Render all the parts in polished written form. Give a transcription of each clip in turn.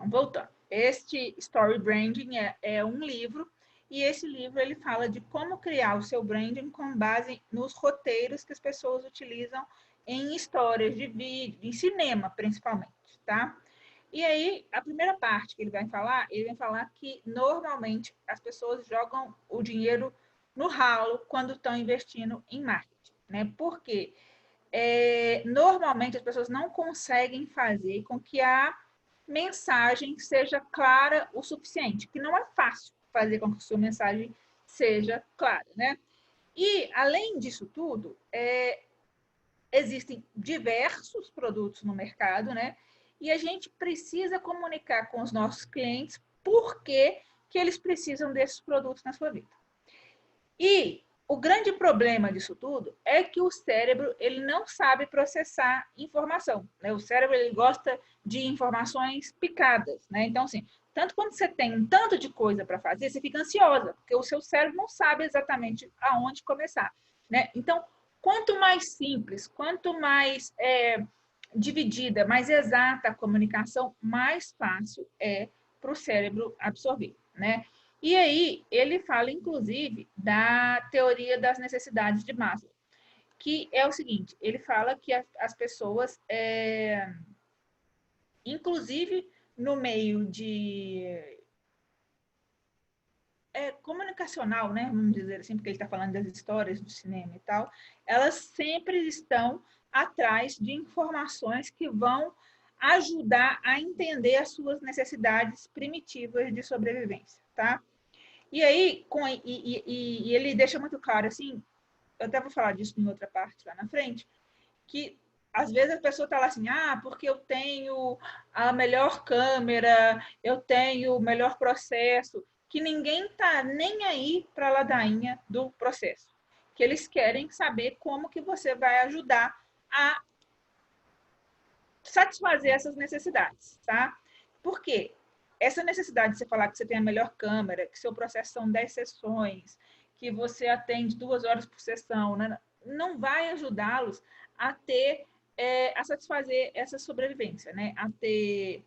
Então, voltando. Este Story Branding é um livro, e esse livro ele fala de como criar o seu branding com base nos roteiros que as pessoas utilizam em histórias de vídeo, em cinema, principalmente, tá? E aí, a primeira parte que ele vai falar que normalmente as pessoas jogam o dinheiro no ralo quando estão investindo em marketing, né? Por quê? Normalmente as pessoas não conseguem fazer com que a mensagem seja clara o suficiente, que não é fácil fazer com que a sua mensagem seja clara, né? E, além disso tudo, existem diversos produtos no mercado, né? E a gente precisa comunicar com os nossos clientes por que eles precisam desses produtos na sua vida. E o grande problema disso tudo é que o cérebro ele não sabe processar informação, né? O cérebro ele gosta de informações picadas, né? Então, assim, tanto quando você tem um tanto de coisa para fazer, você fica ansiosa, porque o seu cérebro não sabe exatamente aonde começar, né? Então, quanto mais simples, quanto mais dividida, mais exata a comunicação, mais fácil é para o cérebro absorver, né? E aí ele fala, inclusive, da teoria das necessidades de Maslow, que é o seguinte, ele fala que as pessoas, inclusive no meio de comunicacional, né? Vamos dizer assim, porque ele está falando das histórias do cinema e tal, elas sempre estão atrás de informações que vão ajudar a entender as suas necessidades primitivas de sobrevivência, tá? E aí, e ele deixa muito claro, assim, eu até vou falar disso em outra parte lá na frente, que às vezes a pessoa está lá assim, porque eu tenho a melhor câmera, eu tenho o melhor processo, que ninguém está nem aí para a ladainha do processo. Que eles querem saber como que você vai ajudar a satisfazer essas necessidades, tá? Por quê? Essa necessidade de você falar que você tem a melhor câmera, que seu processo são 10 sessões, que você atende 2 horas por sessão, né? Não vai ajudá-los a ter, a satisfazer essa sobrevivência, né? A ter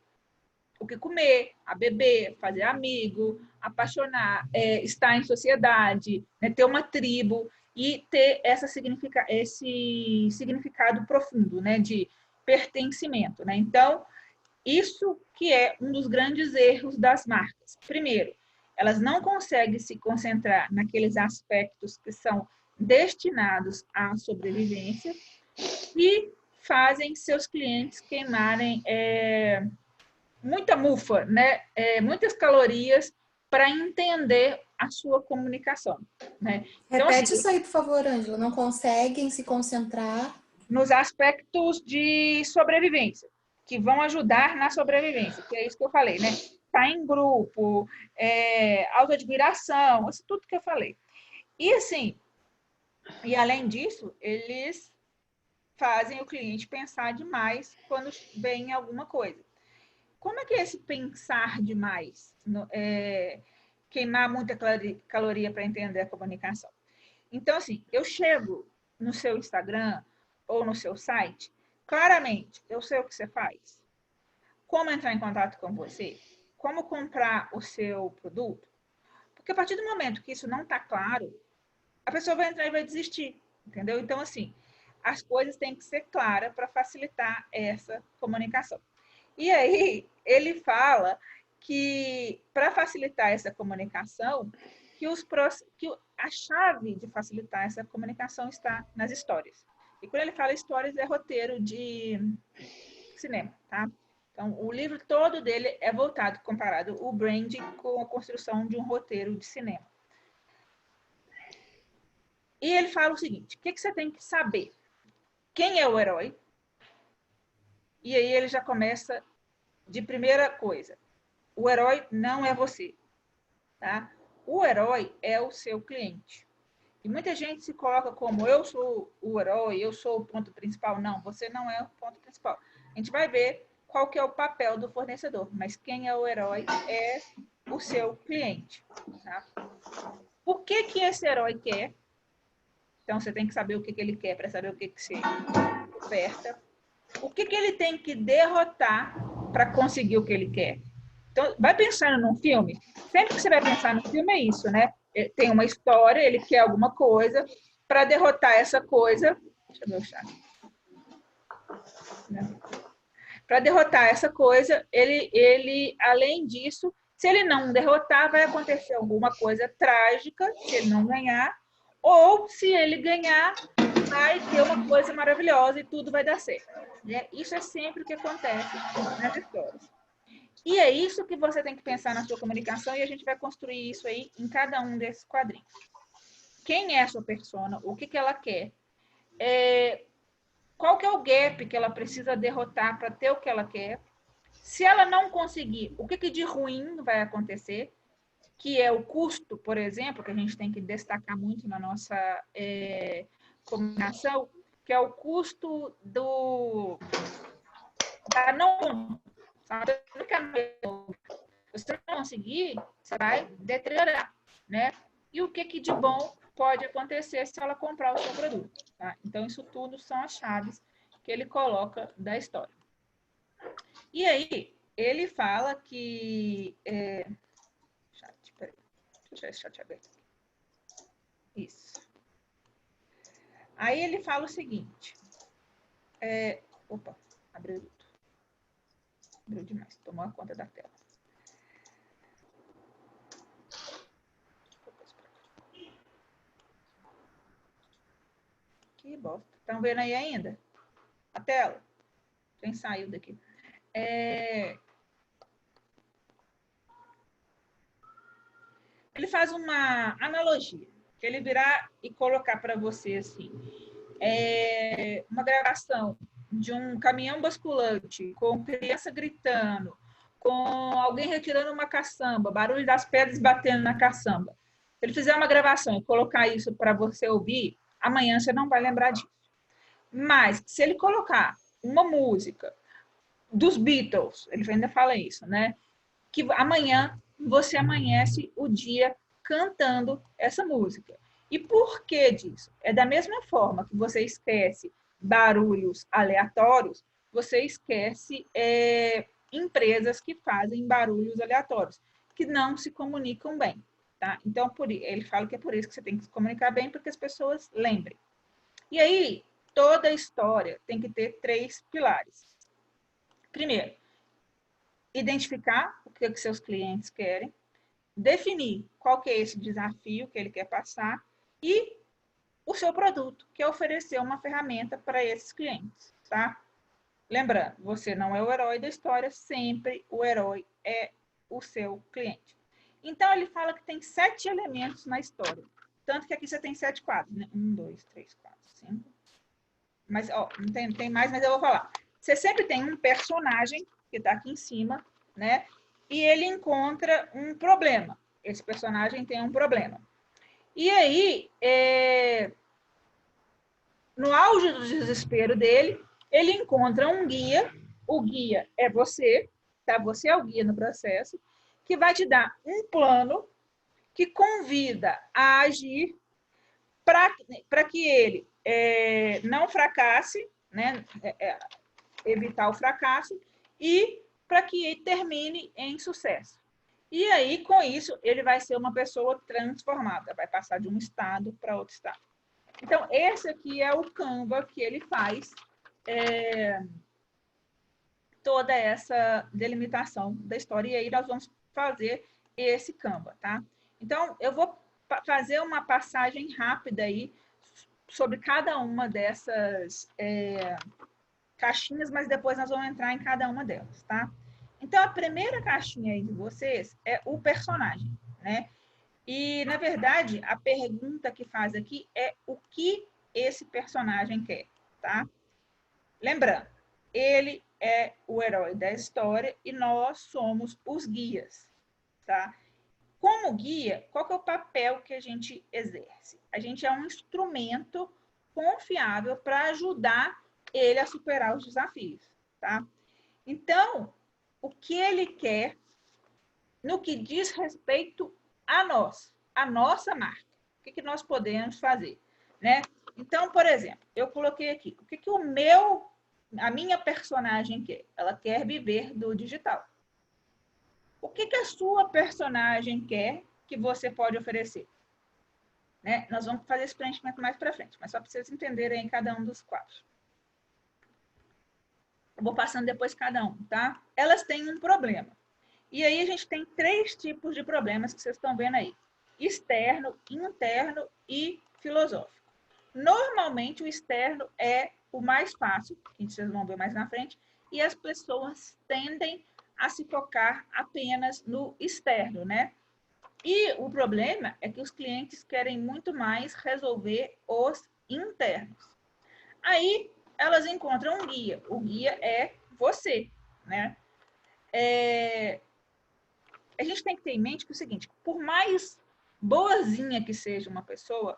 o que comer, a beber, fazer amigo, apaixonar, estar em sociedade, né? Ter uma tribo e ter esse significado profundo, né? De pertencimento, né? Então, isso que é um dos grandes erros das marcas. Primeiro, elas não conseguem se concentrar naqueles aspectos que são destinados à sobrevivência e fazem seus clientes queimarem muita mufa, né? Muitas calorias para entender a sua comunicação, né? Então, assim, Repete isso aí, por favor, Ângela. Não conseguem se concentrar nos aspectos de sobrevivência, que vão ajudar na sobrevivência, que é isso que eu falei, né? Estar em grupo, autoadmiração, isso tudo que eu falei. E assim, e além disso, eles fazem o cliente pensar demais quando vem alguma coisa. Como é que é esse pensar demais? Queimar muita caloria para entender a comunicação. Então, assim, eu chego no seu Instagram ou no seu site, claramente, eu sei o que você faz, como entrar em contato com você, como comprar o seu produto, porque a partir do momento que isso não está claro, a pessoa vai entrar e vai desistir, entendeu? Então, assim, as coisas têm que ser claras para facilitar essa comunicação. E aí, ele fala que, para facilitar essa comunicação, que a chave de facilitar essa comunicação está nas histórias. E quando ele fala histórias, é roteiro de cinema, tá? Então, o livro todo dele é voltado, comparado o brand com a construção de um roteiro de cinema. E ele fala o seguinte, o que você tem que saber? Quem é o herói? E aí ele já começa de primeira coisa. O herói não é você, tá? O herói é o seu cliente. E muita gente se coloca como eu sou o herói, eu sou o ponto principal. Não, você não é o ponto principal. A gente vai ver qual que é o papel do fornecedor, mas quem é o herói é o seu cliente. Tá? O que esse herói quer? Então, você tem que saber o que ele quer para saber o que você oferta. O que ele tem que derrotar para conseguir o que ele quer? Então, vai pensando num filme. Sempre que você vai pensar no filme é isso, né? Tem uma história, ele quer alguma coisa. Para derrotar essa coisa... Deixa eu ver o chat. Para derrotar essa coisa, ele, além disso, se ele não derrotar, vai acontecer alguma coisa trágica, se ele não ganhar, ou se ele ganhar, vai ter uma coisa maravilhosa e tudo vai dar certo. Né? Isso é sempre o que acontece nas histórias. E é isso que você tem que pensar na sua comunicação e a gente vai construir isso aí em cada um desses quadrinhos. Quem é a sua persona? O que ela quer? Qual que é o gap que ela precisa derrotar para ter o que ela quer? Se ela não conseguir, o que de ruim vai acontecer? Que é o custo, por exemplo, que a gente tem que destacar muito na nossa comunicação, que é o custo da não... Se você não conseguir, você vai deteriorar, né? E o que de bom pode acontecer se ela comprar o seu produto, tá? Então, isso tudo são as chaves que ele coloca da história. E aí, ele fala que... Peraí, deixa eu tirar esse chat aberto. Isso. Aí ele fala o seguinte. Opa, abriu tudo. Abriu demais, tomou a conta da tela. Que bosta. Estão vendo aí ainda? A tela? Quem saiu daqui? Ele faz uma analogia. Que ele virar e colocar para você assim. Uma gravação de um caminhão basculante com criança gritando, com alguém retirando uma caçamba, barulho das pedras batendo na caçamba. Se ele fizer uma gravação e colocar isso para você ouvir, amanhã você não vai lembrar disso. Mas, se ele colocar uma música dos Beatles, ele ainda fala isso, né? Que amanhã você amanhece o dia cantando essa música. E por que disso? É da mesma forma que você esquece barulhos aleatórios, você esquece empresas que fazem barulhos aleatórios, que não se comunicam bem. Tá? Então, ele fala que é por isso que você tem que se comunicar bem, para que as pessoas lembrem. E aí, toda história tem que ter 3 pilares. Primeiro, identificar o que os seus clientes querem, definir qual que é esse desafio que ele quer passar e o seu produto, que é oferecer uma ferramenta para esses clientes, tá? Lembrando, você não é o herói da história, sempre o herói é o seu cliente. Então, ele fala que tem 7 elementos na história. Tanto que aqui você tem 7 quadros, né? 1, 2, 3, 4, 5. Mas, ó, não tem mais, mas eu vou falar. Você sempre tem um personagem que está aqui em cima, né? E ele encontra um problema. Esse personagem tem um problema. E aí, no auge do desespero dele, ele encontra um guia. O guia é você, tá? Você é o guia no processo, que vai te dar um plano que convida a agir para que ele não fracasse, né? Evitar o fracasso e para que ele termine em sucesso. E aí, com isso, ele vai ser uma pessoa transformada, vai passar de um estado para outro estado. Então, esse aqui é o Canva que ele faz toda essa delimitação da história. E aí nós vamos fazer esse Canva, tá? Então, eu vou fazer uma passagem rápida aí sobre cada uma dessas caixinhas, mas depois nós vamos entrar em cada uma delas, tá? Então, a primeira caixinha aí de vocês é o personagem, né? E, na verdade, a pergunta que faz aqui é o que esse personagem quer, tá? Lembrando, ele é o herói da história e nós somos os guias, tá? Como guia, qual que é o papel que a gente exerce? A gente é um instrumento confiável para ajudar ele a superar os desafios, tá? Então, o que ele quer no que diz respeito a nós, a nossa marca. O que nós podemos fazer, né? Então, por exemplo, eu coloquei aqui, o que a minha personagem quer? Ela quer viver do digital. O que que a sua personagem quer que você pode oferecer? Né? Nós vamos fazer esse preenchimento mais para frente, mas só para vocês entenderem em cada um dos quadros. Eu vou passando depois cada um, tá? Elas têm um problema. E aí a gente tem 3 tipos de problemas que vocês estão vendo aí. Externo, interno e filosófico. Normalmente o externo é o mais fácil, que vocês vão ver mais na frente, e as pessoas tendem a se focar apenas no externo, né? E o problema é que os clientes querem muito mais resolver os internos. Aí elas encontram um guia. O guia é você, né? A gente tem que ter em mente que é o seguinte, por mais boazinha que seja uma pessoa,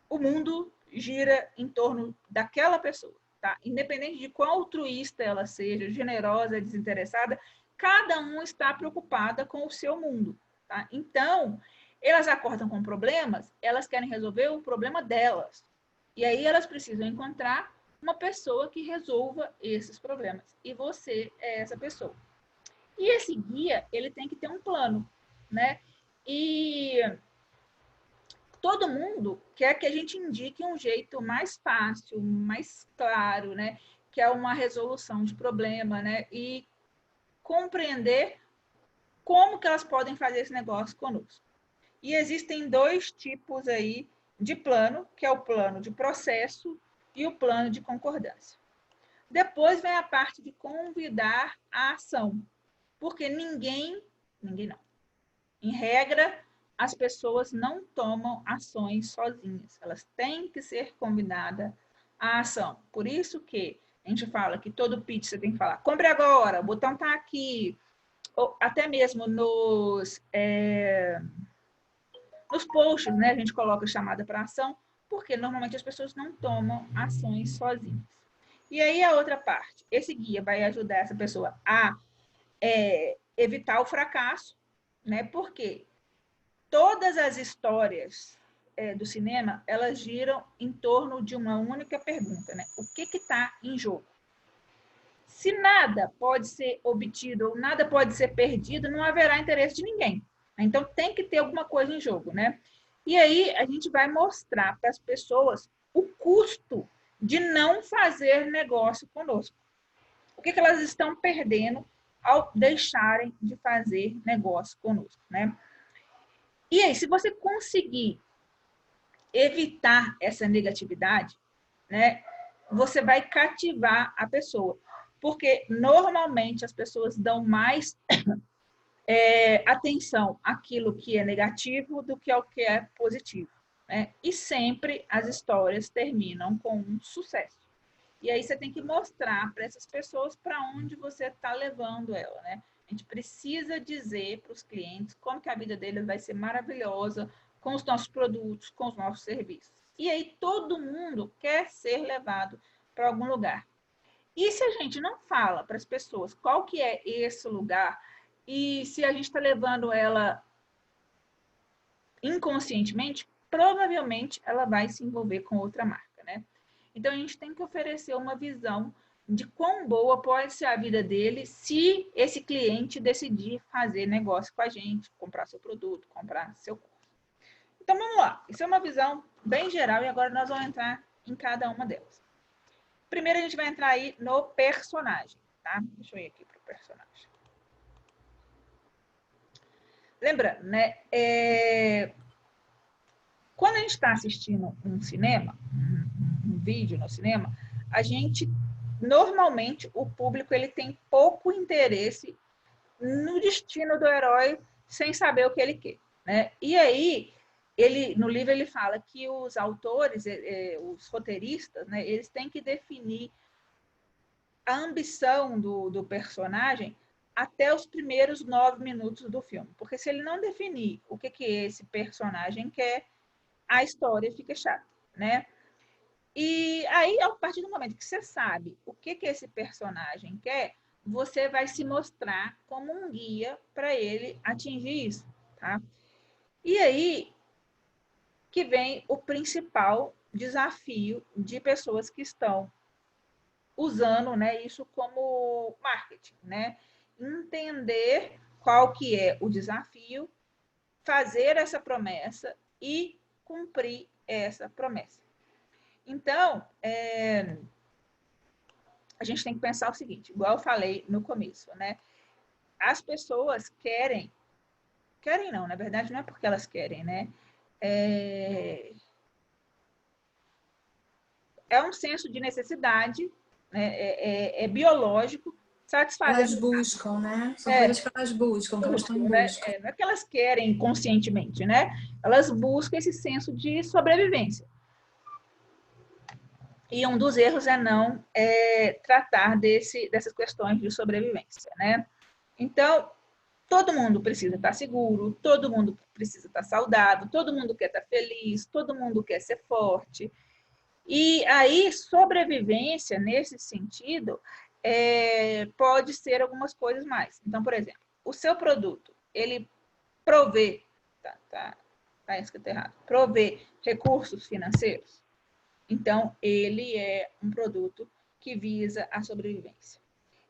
o mundo gira em torno daquela pessoa, tá? Independente de quão altruísta ela seja, generosa, desinteressada, cada um está preocupada com o seu mundo, tá? Então, elas acordam com problemas, elas querem resolver o problema delas. E aí elas precisam encontrar uma pessoa que resolva esses problemas. E você é essa pessoa. E esse guia, ele tem que ter um plano, né? E todo mundo quer que a gente indique um jeito mais fácil, mais claro, né? Que é uma resolução de problema, né? E compreender como que elas podem fazer esse negócio conosco. E existem 2 tipos aí de plano, que é o plano de processo e o plano de concordância. Depois vem a parte de convidar a ação, porque ninguém não. Em regra, as pessoas não tomam ações sozinhas. Elas têm que ser convidadas à ação. Por isso que a gente fala que todo pitch você tem que falar, compre agora, o botão está aqui. Ou até mesmo nos posts, né, a gente coloca chamada para ação, porque normalmente as pessoas não tomam ações sozinhas. E aí a outra parte, esse guia vai ajudar essa pessoa a evitar o fracasso, né? Porque todas as histórias do cinema, elas giram em torno de uma única pergunta, né? O que está em jogo? Se nada pode ser obtido ou nada pode ser perdido, não haverá interesse de ninguém. Então tem que ter alguma coisa em jogo, né? E aí a gente vai mostrar para as pessoas o custo de não fazer negócio conosco. O que elas estão perdendo ao deixarem de fazer negócio conosco, né? E aí, se você conseguir evitar essa negatividade, né, você vai cativar a pessoa. Porque normalmente as pessoas dão mais atenção àquilo que é negativo do que ao que é positivo, né? E sempre as histórias terminam com um sucesso. E aí você tem que mostrar para essas pessoas para onde você está levando ela, né? A gente precisa dizer para os clientes como que a vida deles vai ser maravilhosa com os nossos produtos, com os nossos serviços. E aí todo mundo quer ser levado para algum lugar. E se a gente não fala para as pessoas qual que é esse lugar e se a gente está levando ela inconscientemente, provavelmente ela vai se envolver com outra marca, né? Então a gente tem que oferecer uma visão de quão boa pode ser a vida dele se esse cliente decidir fazer negócio com a gente, comprar seu produto, comprar seu curso. Então vamos lá. Isso é uma visão bem geral e agora nós vamos entrar em cada uma delas. Primeiro a gente vai entrar aí no personagem, tá? Deixa eu ir aqui para o personagem. Lembrando, né? Quando a gente está assistindo um cinema, um vídeo no cinema, a gente, normalmente, o público ele tem pouco interesse no destino do herói sem saber o que ele quer, né? E aí, no livro ele fala que os autores, os roteiristas, né, eles têm que definir a ambição do personagem até os primeiros 9 minutos do filme. Porque se ele não definir o que esse personagem quer, a história fica chata, né? E aí, a partir do momento que você sabe o que esse personagem quer, você vai se mostrar como um guia para ele atingir isso, tá? E aí que vem o principal desafio de pessoas que estão usando, né, isso como marketing, né? Entender qual que é o desafio, fazer essa promessa e cumprir essa promessa. Então, a gente tem que pensar o seguinte, igual eu falei no começo, né? As pessoas querem não, na verdade não é porque elas querem, né? É um senso de necessidade, né? É biológico, satisfazer. Elas buscam, né? São coisas que elas buscam, que elas estão em busca. Não é que elas querem conscientemente, né? Elas buscam esse senso de sobrevivência. E um dos erros é não tratar dessas questões de sobrevivência, né? Então, todo mundo precisa estar seguro, todo mundo precisa estar saudável, todo mundo quer estar feliz, todo mundo quer ser forte. E aí, sobrevivência, nesse sentido, pode ser algumas coisas mais. Então, por exemplo, o seu produto, ele provê, tá escrito errado, provê recursos financeiros. Então, ele é um produto que visa a sobrevivência.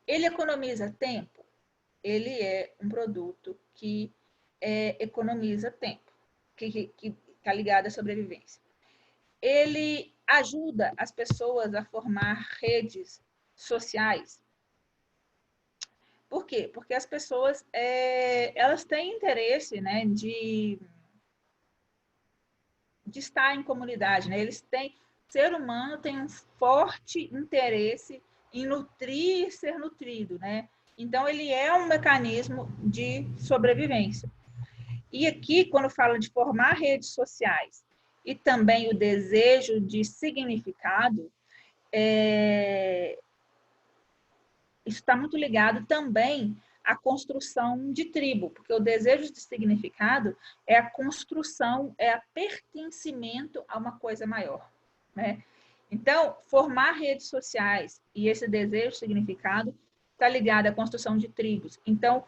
Ele economiza tempo? Ele é um produto que economiza tempo, que está ligado à sobrevivência. Ele ajuda as pessoas a formar redes sociais. Por quê? Porque as pessoas elas têm interesse, né, de estar em comunidade, né? O ser humano tem um forte interesse em nutrir e ser nutrido, né? Então, ele é um mecanismo de sobrevivência. E aqui, quando fala de formar redes sociais e também o desejo de significado, isso está muito ligado também à construção de tribo, porque o desejo de significado é a construção, é a pertencimento a uma coisa maior, né? Então, formar redes sociais e esse desejo de significado está ligado à construção de tribos. Então,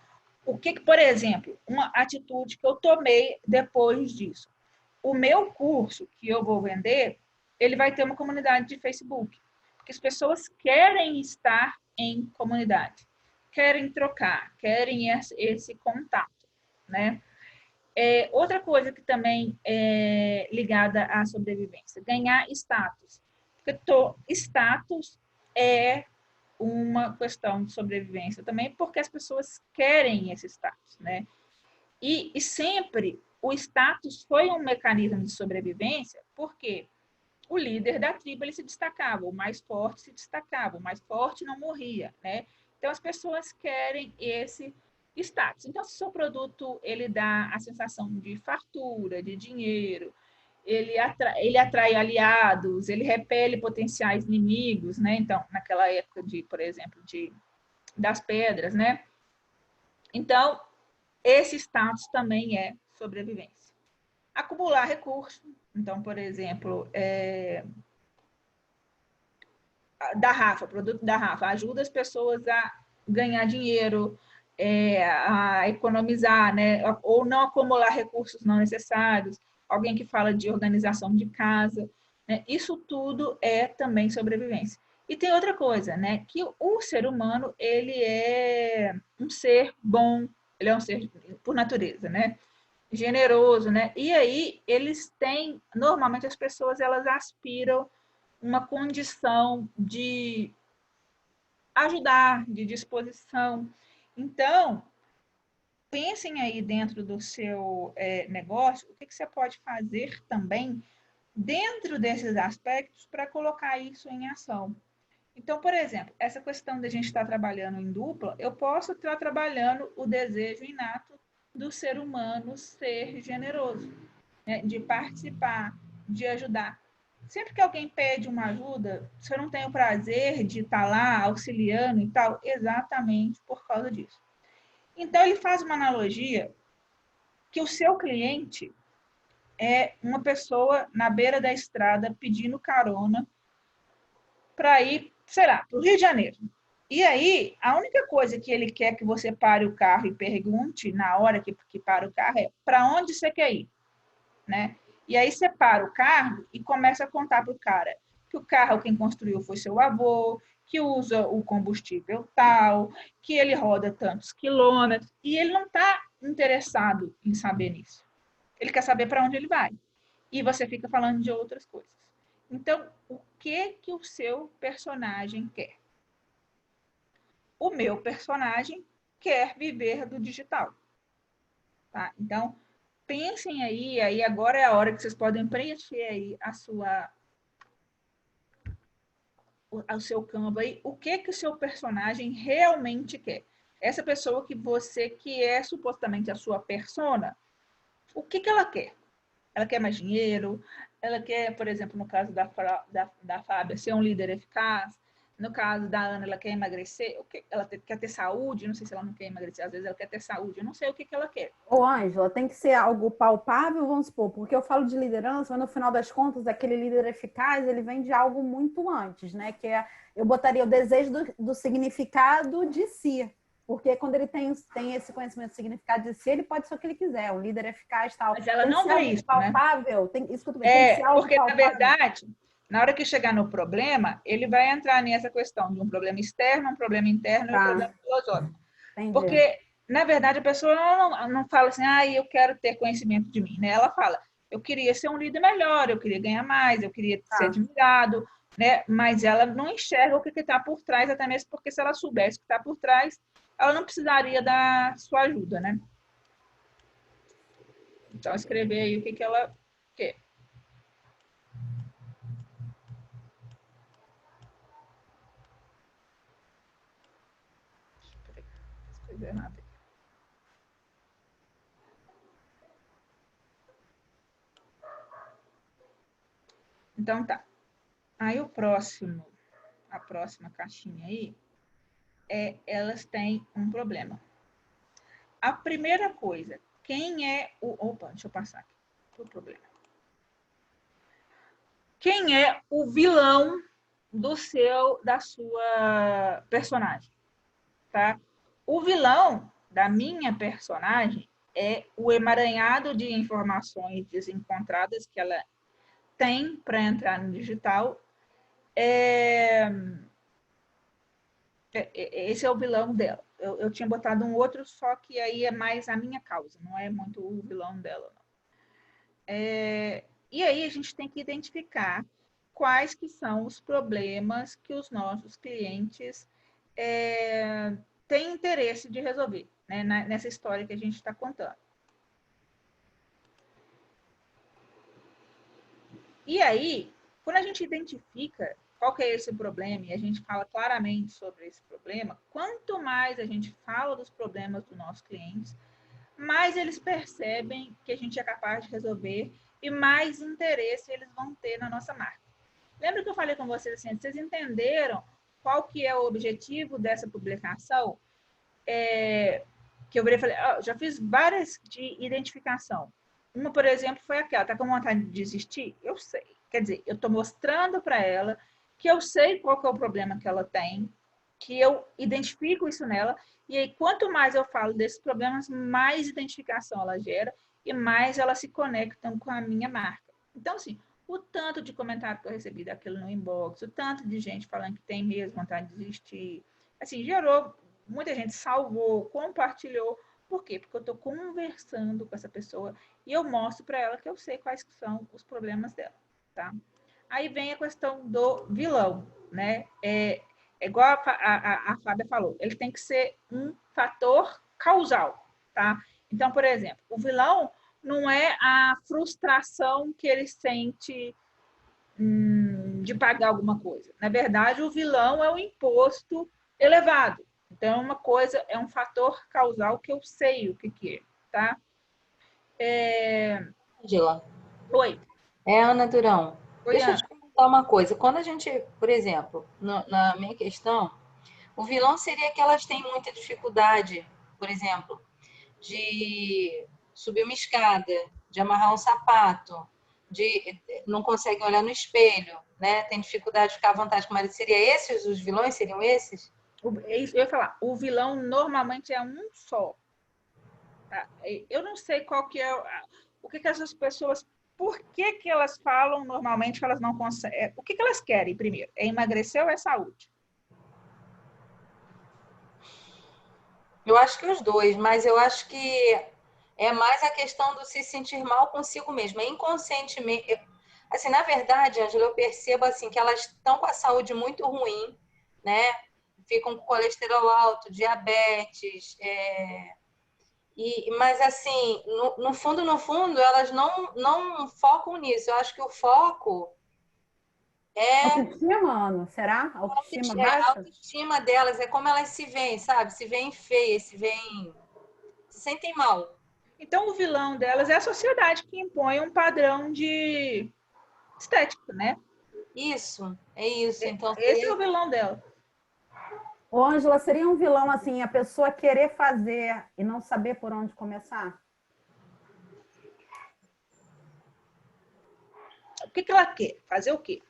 o que, por exemplo, uma atitude que eu tomei depois disso? O meu curso que eu vou vender, ele vai ter uma comunidade de Facebook, porque as pessoas querem estar em comunidade, querem trocar, querem esse contato, né? Outra coisa que também é ligada à sobrevivência, ganhar status. Porque status é uma questão de sobrevivência também, porque as pessoas querem esse status, né? E sempre o status foi um mecanismo de sobrevivência, porque o líder da tribo ele se destacava, o mais forte se destacava, o mais forte não morria, né? Então as pessoas querem esse status. Então, se o seu produto ele dá a sensação de fartura, de dinheiro, ele atrai aliados, ele repele potenciais inimigos, né? Então, naquela época por exemplo, das pedras, né? Então, esse status também é sobrevivência. Acumular recursos. Então, por exemplo, produto da Rafa, ajuda as pessoas a ganhar dinheiro, a economizar, né? Ou não acumular recursos não necessários. Alguém que fala de organização de casa, né? Isso tudo é também sobrevivência. E tem outra coisa, né? Que o ser humano, ele é um ser bom, ele é um ser por natureza, né? Generoso, né? E aí normalmente as pessoas elas aspiram uma condição de ajudar, de disposição. Então, pensem aí dentro do seu negócio, o que você pode fazer também dentro desses aspectos para colocar isso em ação. Então, por exemplo, essa questão de a gente estar trabalhando em dupla, eu posso estar trabalhando o desejo inato do ser humano ser generoso, né? De participar, de ajudar. Sempre que alguém pede uma ajuda, você não tem o prazer de estar lá auxiliando e tal, exatamente por causa disso. Então, ele faz uma analogia que o seu cliente é uma pessoa na beira da estrada pedindo carona para ir, sei lá, para o Rio de Janeiro. E aí, a única coisa que ele quer que você pare o carro e pergunte na hora que para o carro é para onde você quer ir, né? E aí você para o carro e começa a contar para o cara que o carro quem construiu foi seu avô, que usa o combustível tal, que ele roda tantos quilômetros, e ele não está interessado em saber nisso. Ele quer saber para onde ele vai. E você fica falando de outras coisas. Então, o que o seu personagem quer? O meu personagem quer viver do digital. Tá? Então, pensem aí agora é a hora que vocês podem preencher aí o seu campo aí, o que o seu personagem realmente quer. Essa pessoa que é supostamente a sua persona, o que ela quer? Ela quer mais dinheiro, ela quer, por exemplo, no caso da Fábia, ser um líder eficaz. No caso da Ana, ela quer emagrecer, ela quer ter saúde, não sei se ela não quer emagrecer, às vezes ela quer ter saúde, eu não sei o que ela quer. Ô, Ângela, tem que ser algo palpável, vamos supor, porque eu falo de liderança, mas no final das contas, aquele líder eficaz, ele vem de algo muito antes, né? Que é, eu botaria o desejo do significado de si. Porque quando ele tem esse conhecimento do significado de si, ele pode ser o que ele quiser, um líder eficaz tal. Mas ela Tem que não ser vê algo isso, né? palpável, isso que eu tô tem que ser algo Porque, na palpável. verdade, na hora que chegar no problema, ele vai entrar nessa questão de um problema externo, um problema interno e um problema filosófico. Entendi. Porque, na verdade, a pessoa não fala assim, eu quero ter conhecimento de mim, né? Ela fala, eu queria ser um líder melhor, eu queria ganhar mais, eu queria ser admirado, né? Mas ela não enxerga o que está por trás, até mesmo porque se ela soubesse o que está por trás, ela não precisaria da sua ajuda, né? Então, escrever aí o que ela quer. Escrever nada. Então tá. Aí a próxima caixinha aí, elas têm um problema. A primeira coisa, quem é o... Opa, deixa eu passar aqui o problema. Quem é o vilão da sua personagem, tá? O vilão da minha personagem é o emaranhado de informações desencontradas que ela tem para entrar no digital. Esse é o vilão dela. Eu tinha botado um outro, só que aí é mais a minha causa, não é muito o vilão dela. Não. E aí a gente tem que identificar quais que são os problemas que os nossos clientes têm interesse de resolver, né, nessa história que a gente está contando. E aí, quando a gente identifica qual que é esse problema e a gente fala claramente sobre esse problema, quanto mais a gente fala dos problemas dos nossos clientes, mais eles percebem que a gente é capaz de resolver e mais interesse eles vão ter na nossa marca. Lembra que eu falei com vocês assim, vocês entenderam qual que é o objetivo dessa publicação? Que eu virei e falei, já fiz várias de identificação. Uma, por exemplo, foi aquela, tá com vontade de desistir? Eu sei. Quer dizer, eu estou mostrando para ela que eu sei qual que é o problema que ela tem, que eu identifico isso nela, e aí quanto mais eu falo desses problemas, mais identificação ela gera e mais elas se conectam com a minha marca. Então, assim, o tanto de comentário que eu recebi daquilo no inbox, o tanto de gente falando que tem mesmo vontade de desistir, assim, gerou, muita gente salvou, compartilhou. Por quê? Porque eu estou conversando com essa pessoa e eu mostro para ela que eu sei quais são os problemas dela, tá? Aí vem a questão do vilão, né? Igual a Fábia falou, ele tem que ser um fator causal, tá? Então, por exemplo, o vilão não é a frustração que ele sente de pagar alguma coisa. Na verdade, o vilão é o imposto elevado. Então, uma coisa é um fator causal que eu sei o que é, tá? Angela. Oi. Ana Durão. Oi, Deixa eu Ana. te perguntar uma coisa. Quando a gente, por exemplo, na minha questão, o vilão seria que elas têm muita dificuldade, por exemplo, de subir uma escada, de amarrar um sapato, de não conseguem olhar no espelho, né? Tem dificuldade de ficar à vontade com o marido. Seria esses os vilões? Seriam esses? Eu ia falar, o vilão normalmente é um só. Tá? Eu não sei qual que é o que essas pessoas, por que elas falam normalmente que elas não conseguem, o que elas querem primeiro? É emagrecer ou é saúde? Eu acho que os dois, mas eu acho que é mais a questão do se sentir mal consigo mesma, inconscientemente. Assim, na verdade, Ângela, eu percebo assim que elas estão com a saúde muito ruim, né? Ficam com colesterol alto, diabetes, mas assim, no fundo, elas não focam nisso. Eu acho que o foco é Autoestima, Ana? Será? Autoestima a baixa? autoestima delas, é como elas se veem, sabe? Se veem feias, se sentem mal. Então, o vilão delas é a sociedade que impõe um padrão de estética, né? Isso, é isso. Então, Esse é seria o vilão dela. Ô, Ângela, seria um vilão assim, a pessoa querer fazer e não saber por onde começar? O que ela quer? Fazer o quê?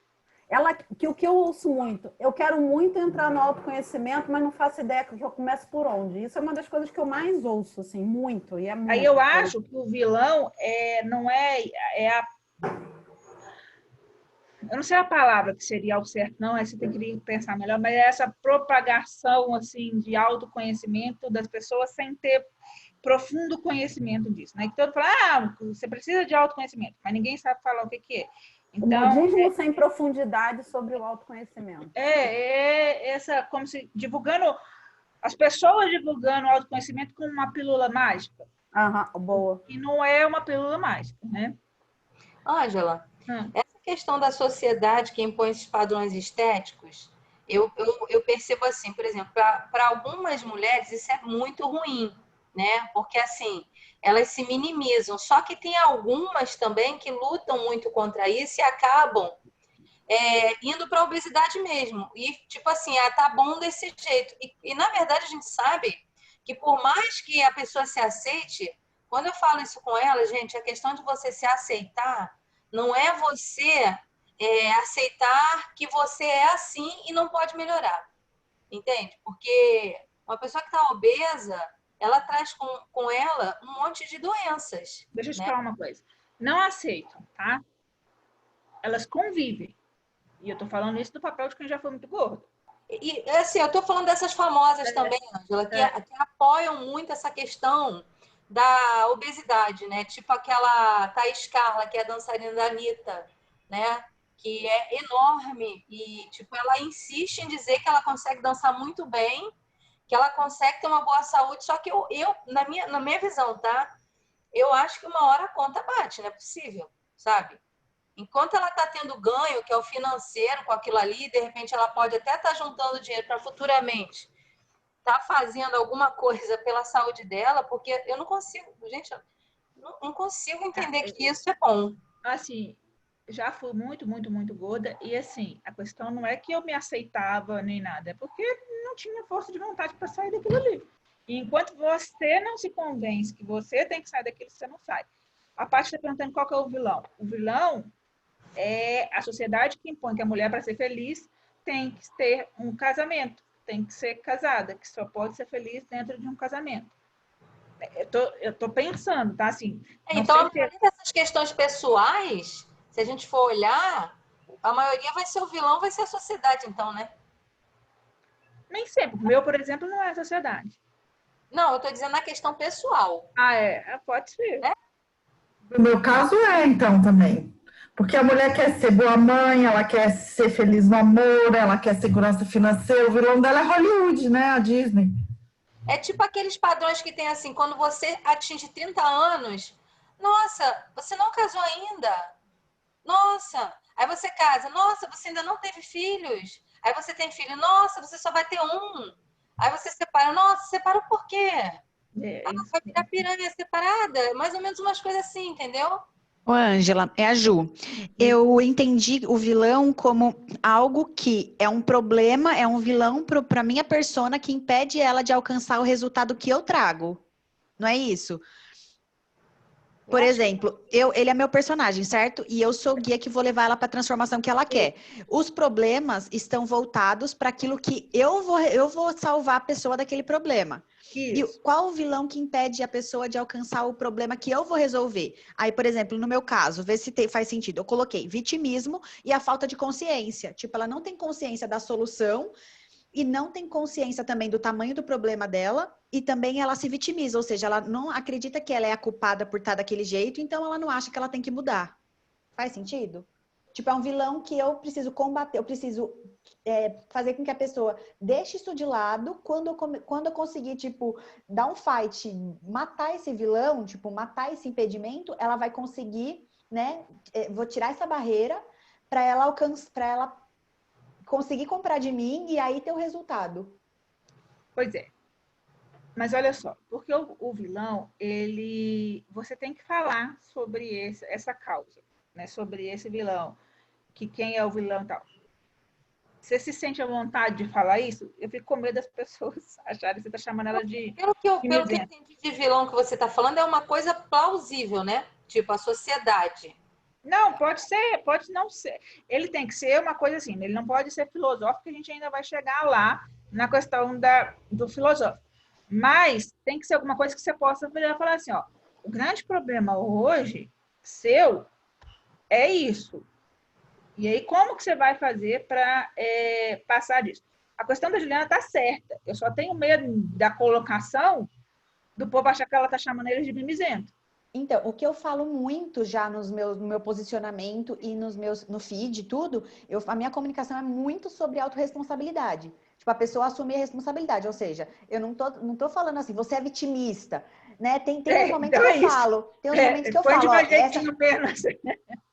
O que eu ouço muito, eu quero muito entrar no autoconhecimento, mas não faço ideia que eu começo por onde. Isso é uma das coisas que eu mais ouço, assim, muito, e é muito. Aí eu acho que o vilão não é a. Eu não sei a palavra que seria ao certo, não, aí você tem que pensar melhor, mas é essa propagação assim, de autoconhecimento das pessoas sem ter profundo conhecimento disso, né? Que todo mundo fala, você precisa de autoconhecimento, mas ninguém sabe falar o que é. O Então, modismo sem profundidade sobre o autoconhecimento. essa, como se divulgando, as pessoas divulgando o autoconhecimento como uma pílula mágica. Aham, boa. E não é uma pílula mágica, né? Ângela, essa questão da sociedade que impõe esses padrões estéticos, eu percebo assim, por exemplo, para algumas mulheres isso é muito ruim, né? Porque assim, elas se minimizam. Só que tem algumas também que lutam muito contra isso e acabam indo para a obesidade mesmo. E tipo assim, tá bom desse jeito. E na verdade a gente sabe que por mais que a pessoa se aceite, quando eu falo isso com ela, gente, a questão de você se aceitar não é você aceitar que você é assim e não pode melhorar. Entende? Porque uma pessoa que está obesa, ela traz com ela um monte de doenças. Deixa eu te Né? falar uma coisa. Não aceitam, tá? Elas convivem. E eu tô falando isso do papel de quem já foi muito gordo. E assim, eu estou falando dessas famosas também, Ângela, que apoiam muito essa questão da obesidade, né? Tipo aquela Thaís Carla, que é a dançarina da Anitta, né? Que é enorme e, tipo, ela insiste em dizer que ela consegue dançar muito bem, que ela consegue ter uma boa saúde, só que eu na minha visão, tá? Eu acho que uma hora a conta bate, não é possível, sabe? Enquanto ela está tendo ganho, que é o financeiro com aquilo ali, de repente ela pode até estar juntando dinheiro para futuramente estar fazendo alguma coisa pela saúde dela, porque eu não consigo, gente, eu não consigo entender que isso é bom. Assim, já fui muito, muito, muito gorda e assim, a questão não é que eu me aceitava nem nada, é porque não tinha força de vontade para sair daquilo ali. E enquanto você não se convence que você tem que sair daquilo, você não sai. A parte está perguntando qual que é o vilão. O vilão é a sociedade que impõe que a mulher, para ser feliz, tem que ter um casamento, tem que ser casada, que só pode ser feliz dentro de um casamento. Eu tô pensando, tá? Assim, então, além dessas questões pessoais, se a gente for olhar, a maioria vai ser o vilão, vai ser a sociedade, então, né? Nem sempre. O meu, por exemplo, não é a sociedade. Não, eu estou dizendo na questão pessoal. Pode ser. No meu caso então, também. Porque a mulher quer ser boa mãe, ela quer ser feliz no amor, ela quer segurança financeira. O vilão dela é Hollywood, né? A Disney. É tipo aqueles padrões que tem assim, quando você atinge 30 anos, nossa, você não casou ainda? Nossa, aí você casa, nossa, você ainda não teve filhos. Aí você tem filho, nossa, você só vai ter um. Aí você separa, nossa, separou por quê? Vai virar piranha separada? Mais ou menos umas coisas assim, entendeu? Ô, Ângela, é a Ju. Eu entendi o vilão como algo que é um problema, é um vilão para minha persona que impede ela de alcançar o resultado que eu trago. Não é isso? Por exemplo, ele é meu personagem, certo? E eu sou o guia que vou levar ela para a transformação que ela quer. Os problemas estão voltados para aquilo que eu vou salvar a pessoa daquele problema. E qual o vilão que impede a pessoa de alcançar o problema que eu vou resolver? Aí, por exemplo, no meu caso, vê se faz sentido. Eu coloquei vitimismo e a falta de consciência. Tipo, ela não tem consciência da solução e não tem consciência também do tamanho do problema dela e também ela se vitimiza, ou seja, ela não acredita que ela é a culpada por estar daquele jeito, então ela não acha que ela tem que mudar. Faz sentido? Tipo, é um vilão que eu preciso combater, eu preciso fazer com que a pessoa deixe isso de lado. Quando eu conseguir, tipo, dar um fight, matar esse vilão, tipo, matar esse impedimento, ela vai conseguir, né? Vou tirar essa barreira para ela conseguir comprar de mim e aí ter o resultado. Pois é. Mas olha só, porque o vilão, você tem que falar sobre essa causa, né? Sobre esse vilão, que quem é o vilão e tal. Você se sente à vontade de falar isso? Eu fico com medo das pessoas acharem que você está chamando ela de Pelo que eu mimizenta. entendi de vilão que você está falando, é uma coisa plausível, né? Tipo, a sociedade. Não, pode ser, pode não ser. Ele tem que ser uma coisa assim, ele não pode ser filosófico, a gente ainda vai chegar lá na questão do filosófico. Mas tem que ser alguma coisa que você possa virar e falar assim, ó, o grande problema hoje seu é isso. E aí, como que você vai fazer para passar disso? A questão da Juliana está certa. Eu só tenho medo da colocação do povo achar que ela está chamando ele de mimizento. Então, o que eu falo muito já no meu posicionamento e no feed, tudo, a minha comunicação é muito sobre autorresponsabilidade. Tipo, a pessoa assumir a responsabilidade. Ou seja, eu não tô falando assim, você é vitimista, né? Tem uns momentos que eu falo. Tem uns momentos que eu falo, ó,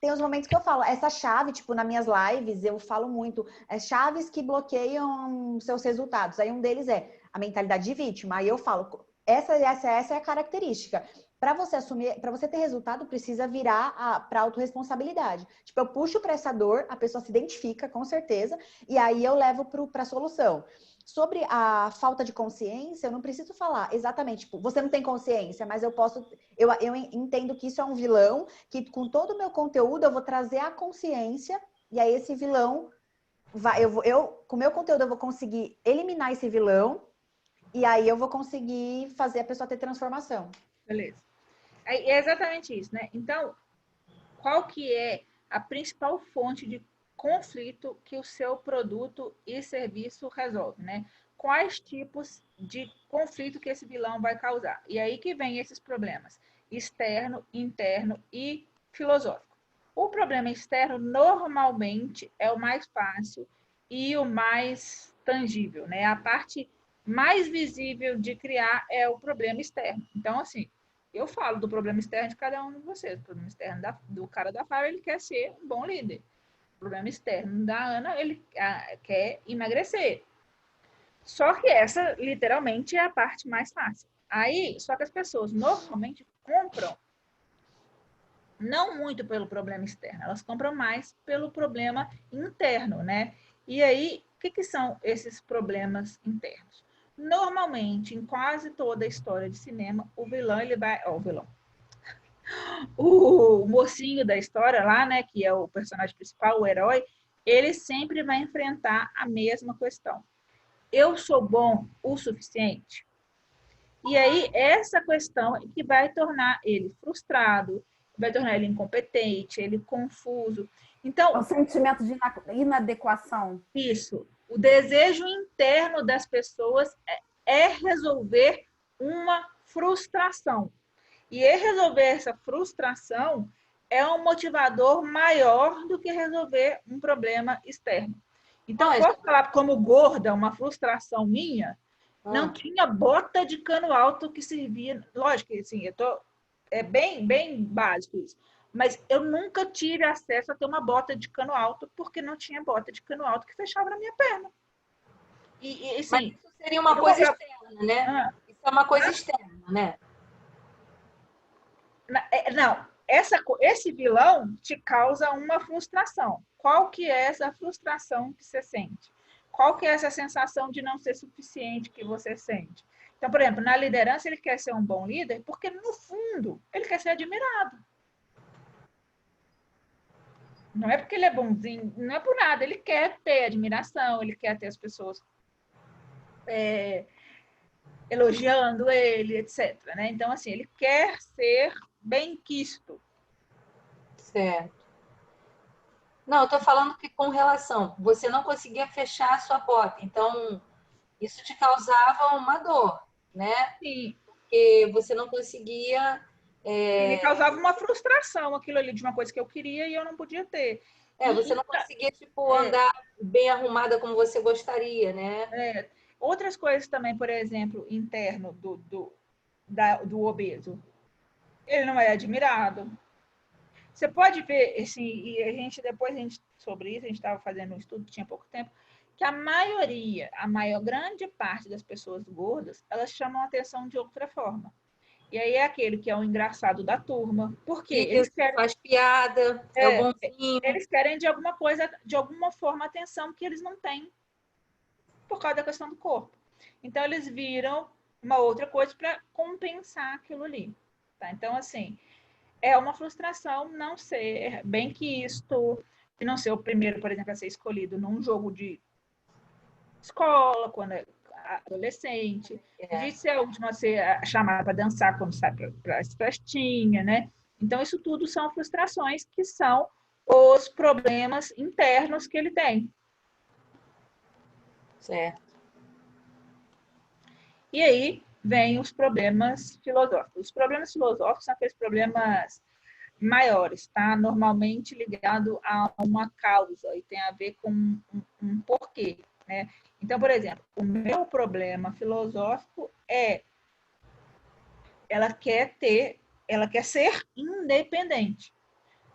tem uns momentos que eu falo, essa chave, tipo, nas minhas lives, eu falo muito, chaves que bloqueiam seus resultados. Aí um deles é a mentalidade de vítima. Aí eu falo, essa é a característica. Para você assumir, para você ter resultado, precisa virar para autorresponsabilidade. Tipo, eu puxo para essa dor, a pessoa se identifica, com certeza, e aí eu levo para a solução. Sobre a falta de consciência, eu não preciso falar exatamente, tipo, você não tem consciência, mas eu entendo que isso é um vilão, que com todo o meu conteúdo eu vou trazer a consciência, e aí esse vilão, com o meu conteúdo eu vou conseguir eliminar esse vilão, e aí eu vou conseguir fazer a pessoa ter transformação. Beleza. É exatamente isso, né? Então, qual que é a principal fonte de conflito que o seu produto e serviço resolve, né? Quais tipos de conflito que esse vilão vai causar? E aí que vem esses problemas: externo, interno e filosófico. O problema externo normalmente é o mais fácil e o mais tangível, né? A parte mais visível de criar é o problema externo. Então, assim, eu falo do problema externo de cada um de vocês. O problema externo do cara da Fábio, ele quer ser um bom líder. O problema externo da Ana, ele quer emagrecer. Só que essa, literalmente, é a parte mais fácil. Aí, só que as pessoas normalmente compram não muito pelo problema externo, elas compram mais pelo problema interno, né? E aí, o que são esses problemas internos? Normalmente, em quase toda a história de cinema, o vilão, ele vai... Ó, o vilão. O mocinho da história lá, né, que é o personagem principal, o herói, ele sempre vai enfrentar a mesma questão. Eu sou bom o suficiente? E aí, essa questão é que vai tornar ele frustrado, vai tornar ele incompetente, ele confuso. Então, o sentimento de inadequação. Isso. O desejo interno das pessoas é resolver uma frustração. E resolver essa frustração é um motivador maior do que resolver um problema externo. Então, posso falar como gorda, uma frustração minha, não tinha bota de cano alto que servia. Lógico que assim, é bem básico isso. Mas eu nunca tive acesso a ter uma bota de cano alto, porque não tinha bota de cano alto que fechava na minha perna. E assim, mas isso seria uma coisa externa, né? Isso é uma coisa externa, né? Não, esse vilão te causa uma frustração. Qual que é essa frustração que você sente? Qual que é essa sensação de não ser suficiente que você sente? Então, por exemplo, na liderança ele quer ser um bom líder porque, no fundo, ele quer ser admirado. Não é porque ele é bonzinho, não é por nada. Ele quer ter admiração, ele quer ter as pessoas elogiando ele, etc. Né? Então, assim, ele quer ser bem-quisto. Certo. Não, eu estou falando que com relação, você não conseguia fechar a sua porta, então isso te causava uma dor. né? Sim, Porque você não conseguia... me causava uma frustração aquilo ali de uma coisa que eu queria e eu não podia ter. você não conseguia, tipo, É, andar bem arrumada como você gostaria, né? outras coisas também, por exemplo, interno do obeso. Ele não é admirado. Você pode ver, assim, e depois sobre isso, a gente estava fazendo um estudo, tinha pouco tempo, que a grande parte das pessoas gordas, elas chamam a atenção de outra forma. E aí é aquele que é o engraçado da turma. Por quê? Isso, faz piada, é o bonzinho. Eles querem de alguma coisa, de alguma forma, atenção que eles não têm por causa da questão do corpo. Então, eles viram uma outra coisa para compensar aquilo ali. Tá? Então, assim, é uma frustração não ser bem quisto, de não ser o primeiro, por exemplo, a ser escolhido num jogo de escola, quando é adolescente, de ser a última a ser chamada para dançar quando sai para as festinhas, né? Então, isso tudo são frustrações que são os problemas internos que ele tem. Certo. E aí vem os problemas filosóficos. Os problemas filosóficos são aqueles problemas maiores, tá? Normalmente ligado a uma causa e tem a ver com um porquê, né? Então, por exemplo, o meu problema filosófico é ela quer ser independente.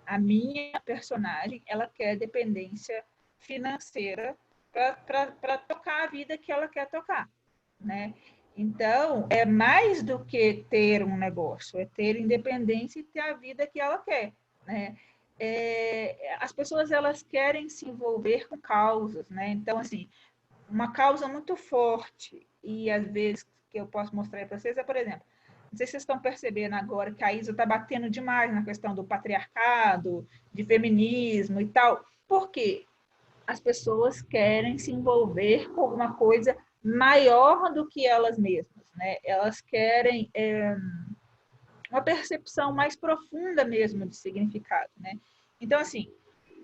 A minha personagem, ela quer dependência financeira para tocar a vida que ela quer tocar, né? Então, é mais do que ter um negócio, é ter independência e ter a vida que ela quer, né? As pessoas, elas querem se envolver com causas, né? Então, assim, uma causa muito forte e, às vezes, que eu posso mostrar para vocês é, por exemplo, não sei se vocês estão percebendo agora que a Isa está batendo demais na questão do patriarcado, de feminismo e tal. Por quê? As pessoas querem se envolver com alguma coisa maior do que elas mesmas, né? Elas querem uma percepção mais profunda mesmo de significado, né? Então, assim,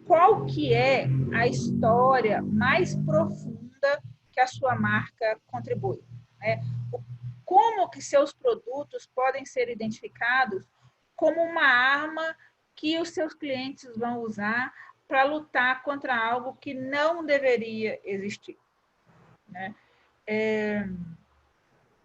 qual que é a história mais profunda que a sua marca contribui, né? Como que seus produtos podem ser identificados como uma arma que os seus clientes vão usar para lutar contra algo que não deveria existir, né?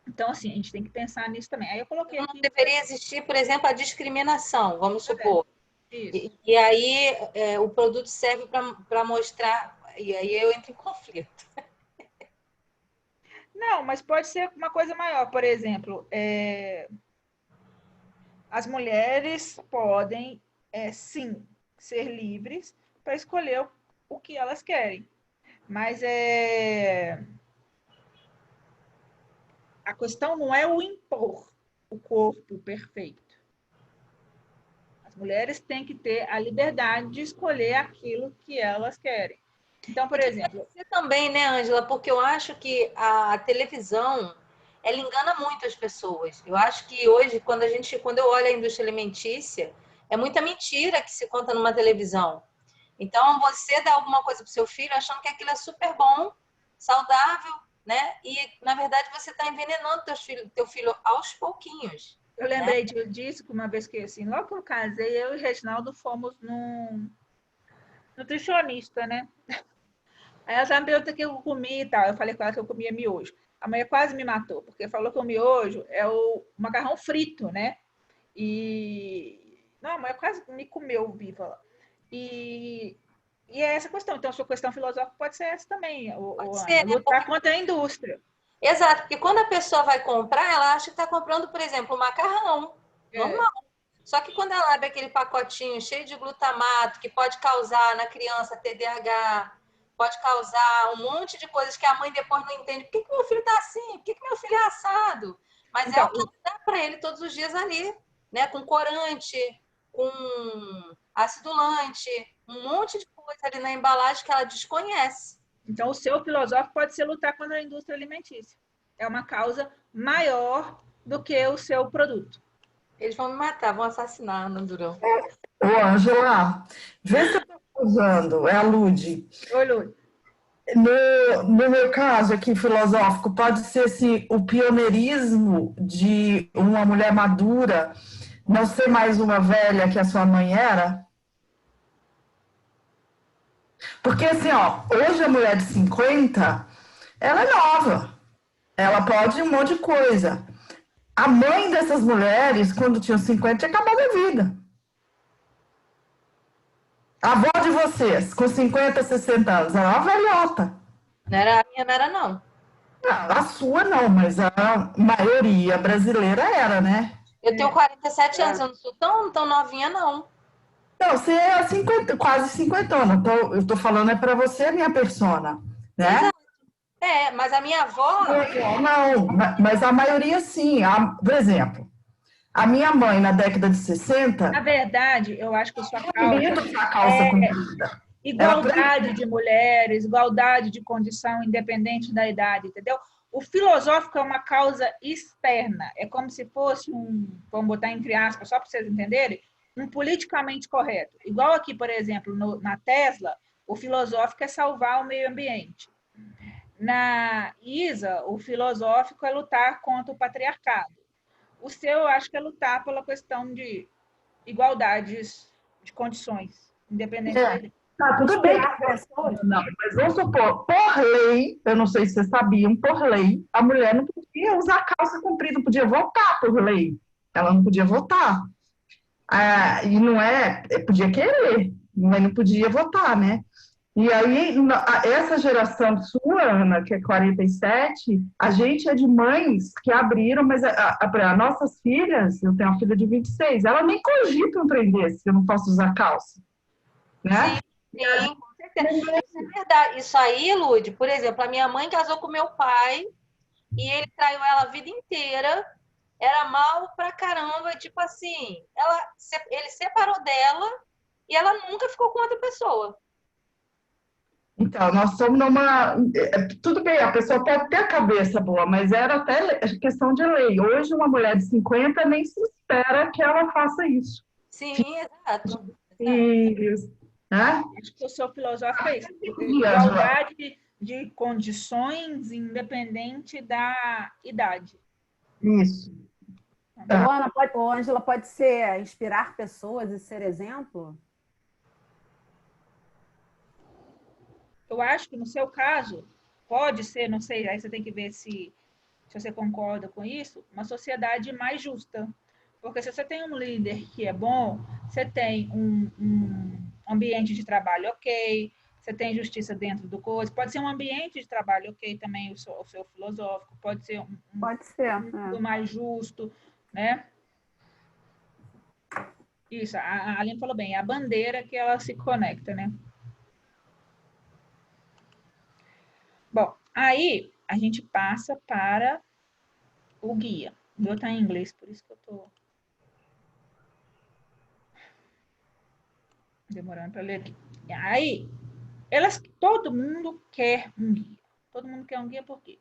Então, assim, a gente tem que pensar nisso também. Aí eu coloquei aqui... Não deveria existir, por exemplo, a discriminação, vamos supor. Isso. E aí o produto serve para mostrar, e aí eu entro em conflito. Não, mas pode ser uma coisa maior. Por exemplo, as mulheres podem, sim, ser livres para escolher o que elas querem. Mas a questão não é o impor o corpo perfeito. As mulheres têm que ter a liberdade de escolher aquilo que elas querem. Então, por exemplo... Você também, né, Ângela? Porque eu acho que a televisão, ela engana muito as pessoas. Eu acho que hoje, quando eu olho a indústria alimentícia, é muita mentira que se conta numa televisão. Então, você dá alguma coisa para o seu filho achando que aquilo é super bom, saudável, né? E, na verdade, você está envenenando teu filho aos pouquinhos. Eu lembrei disso, que uma vez que, assim, logo que eu casei, eu e o Reginaldo fomos num nutricionista, né? Aí ela já me perguntou o que eu comi e tal. Eu falei com ela que eu comia miojo. A mulher quase me matou, porque falou que o miojo é o macarrão frito, né? Não, a mulher quase me comeu viva. E é essa questão. Então, a sua questão filosófica pode ser essa também. Pode ser, né? Lutar contra a indústria. Exato, porque quando a pessoa vai comprar, ela acha que está comprando, por exemplo, um macarrão normal. Só que quando ela abre aquele pacotinho cheio de glutamato, que pode causar na criança TDAH, pode causar um monte de coisas que a mãe depois não entende. Por que meu filho está assim? Por que meu filho é assado? Mas então, é o que dá para ele todos os dias ali, né? Com corante, com acidulante, um monte de coisa ali na embalagem que ela desconhece. Então, o seu filosófico pode ser lutar contra a indústria alimentícia. É uma causa maior do que o seu produto. Eles vão me matar, vão assassinar no Durão. Ô, Ângela, vê se eu estou usando. É a Lud. Oi, Lud. No meu caso aqui filosófico, pode ser assim, o pioneirismo de uma mulher madura não ser mais uma velha que a sua mãe era? Porque assim, ó, hoje a mulher de 50, ela é nova, ela pode um monte de coisa. A mãe dessas mulheres, quando tinha 50, tinha acabado a vida. A avó de vocês, com 50, 60 anos, era uma velhota. Não era a minha, não era, não. A sua não, mas a maioria brasileira era, né? Eu tenho 47 anos, eu não sou tão novinha, não. Não, você é 50, quase 50. Então, eu tô falando é para você, a minha persona, né? Exato. Mas a minha avó... Não, mas a maioria sim. Por exemplo, a minha mãe na década de 60, Na verdade, eu acho que a sua medo causa de calça comprida. igualdade de mulheres, igualdade de condição, independente da idade, entendeu? O filosófico é uma causa externa, é como se fosse vamos botar entre aspas, só para vocês entenderem, um politicamente correto. Igual aqui, por exemplo, na Tesla, o filosófico é salvar o meio ambiente. Na ISA, o filosófico é lutar contra o patriarcado. O seu, eu acho que é lutar pela questão de igualdades de condições, independente da idade. Tá, tudo bem. Não, mas vamos supor, por lei, eu não sei se vocês sabiam, por lei, a mulher não podia usar calça comprida, não podia votar por lei. Ela não podia votar. E não podia querer, mas não podia votar, né? E aí, essa geração sua, Ana, que é 47, a gente é de mães que abriram, mas as nossas filhas, eu tenho uma filha de 26, ela nem cogita um trem desse, que eu não posso usar calça, né? Sim, com certeza. Isso é verdade. Isso aí, Lude, por exemplo, a minha mãe casou com meu pai e ele traiu ela a vida inteira, era mal pra caramba, tipo assim, ele separou dela e ela nunca ficou com outra pessoa. Então, nós estamos numa. Tudo bem, a pessoa pode ter a cabeça boa, mas era até questão de lei. Hoje, uma mulher de 50 nem se espera que ela faça isso. Sim, exato. Filhos, né? Acho que o seu filosófico é isso. Igualdade de condições independente da idade. Isso. Ana, ou Ângela, pode ser inspirar pessoas e ser exemplo? Eu acho que no seu caso, pode ser, não sei, aí você tem que ver se você concorda com isso, uma sociedade mais justa. Porque se você tem um líder que é bom, você tem um ambiente de trabalho ok, você tem justiça dentro do coisa, pode ser um ambiente de trabalho ok também, o seu filosófico, pode ser Pode ser. mundo mais justo, né? Isso, a Aline falou bem, é a bandeira que ela se conecta, né? Bom, aí a gente passa para o guia. O meu está em inglês, por isso que eu estou demorando para ler aqui. Aí, todo mundo quer um guia. Todo mundo quer um guia por quê?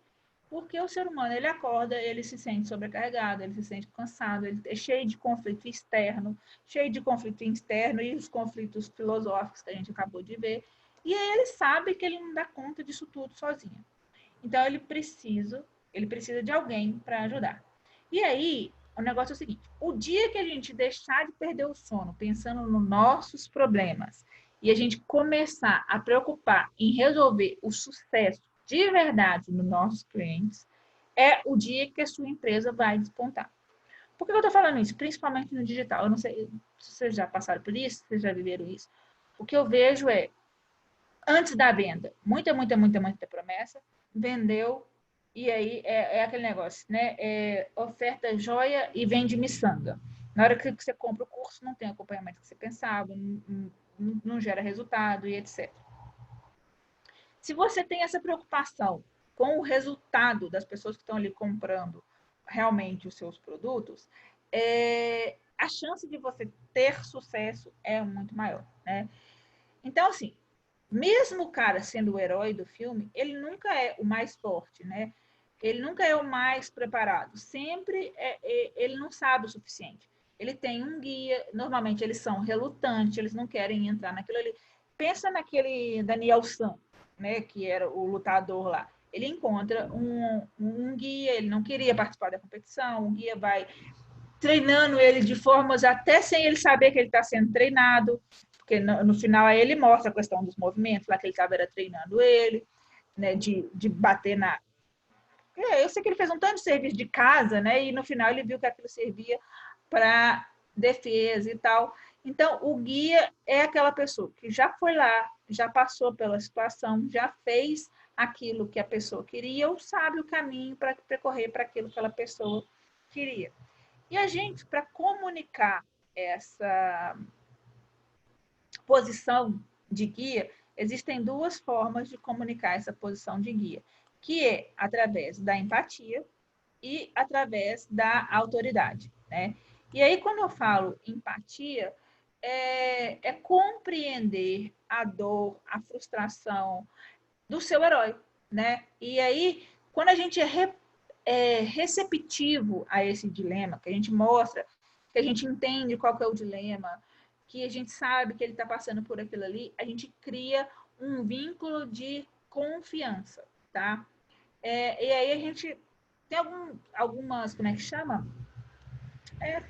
Porque o ser humano, ele acorda, ele se sente sobrecarregado, ele se sente cansado, ele é cheio de conflito externo e os conflitos filosóficos que a gente acabou de ver. E aí ele sabe que ele não dá conta disso tudo sozinho. Então ele precisa de alguém para ajudar. E aí, o negócio é o seguinte, o dia que a gente deixar de perder o sono pensando nos nossos problemas e a gente começar a preocupar em resolver o sucesso de verdade nos nossos clientes, é o dia que a sua empresa vai despontar. Por que eu estou falando isso? Principalmente no digital. Eu não sei se vocês já passaram por isso, se vocês já viveram isso. O que eu vejo é, antes da venda, muita promessa, vendeu, e aí é aquele negócio, né? Oferta joia e vende miçanga. Na hora que você compra o curso, não tem acompanhamento que você pensava, não gera resultado e etc. Se você tem essa preocupação com o resultado das pessoas que estão ali comprando realmente os seus produtos, a chance de você ter sucesso é muito maior, né? Então, assim, mesmo o cara sendo o herói do filme, ele nunca é o mais forte, né? Ele nunca é o mais preparado. Sempre ele não sabe o suficiente. Ele tem um guia, normalmente eles são relutantes, eles não querem entrar naquilo ali. Pensa naquele Daniel San. né, que era o lutador lá, ele encontra um guia, ele não queria participar da competição, o guia vai treinando ele de formas até sem ele saber que ele está sendo treinado, porque no final aí ele mostra a questão dos movimentos, lá que ele estava treinando ele, né, de bater na... Eu sei que ele fez um tanto de serviço de casa, né, e no final ele viu que aquilo servia para defesa e tal. Então, o guia é aquela pessoa que já foi lá, já passou pela situação, já fez aquilo que a pessoa queria ou sabe o caminho para percorrer para aquilo que aquela pessoa queria. E a gente, para comunicar essa posição de guia, existem duas formas de comunicar essa posição de guia, que é através da empatia e através da autoridade, né? E aí, quando eu falo empatia, é compreender a dor, a frustração do seu herói, né? E aí, quando a gente é receptivo a esse dilema, que a gente mostra, que a gente entende qual que é o dilema, que a gente sabe que ele está passando por aquilo ali, a gente cria um vínculo de confiança, tá? E aí a gente tem algumas, como é que chama?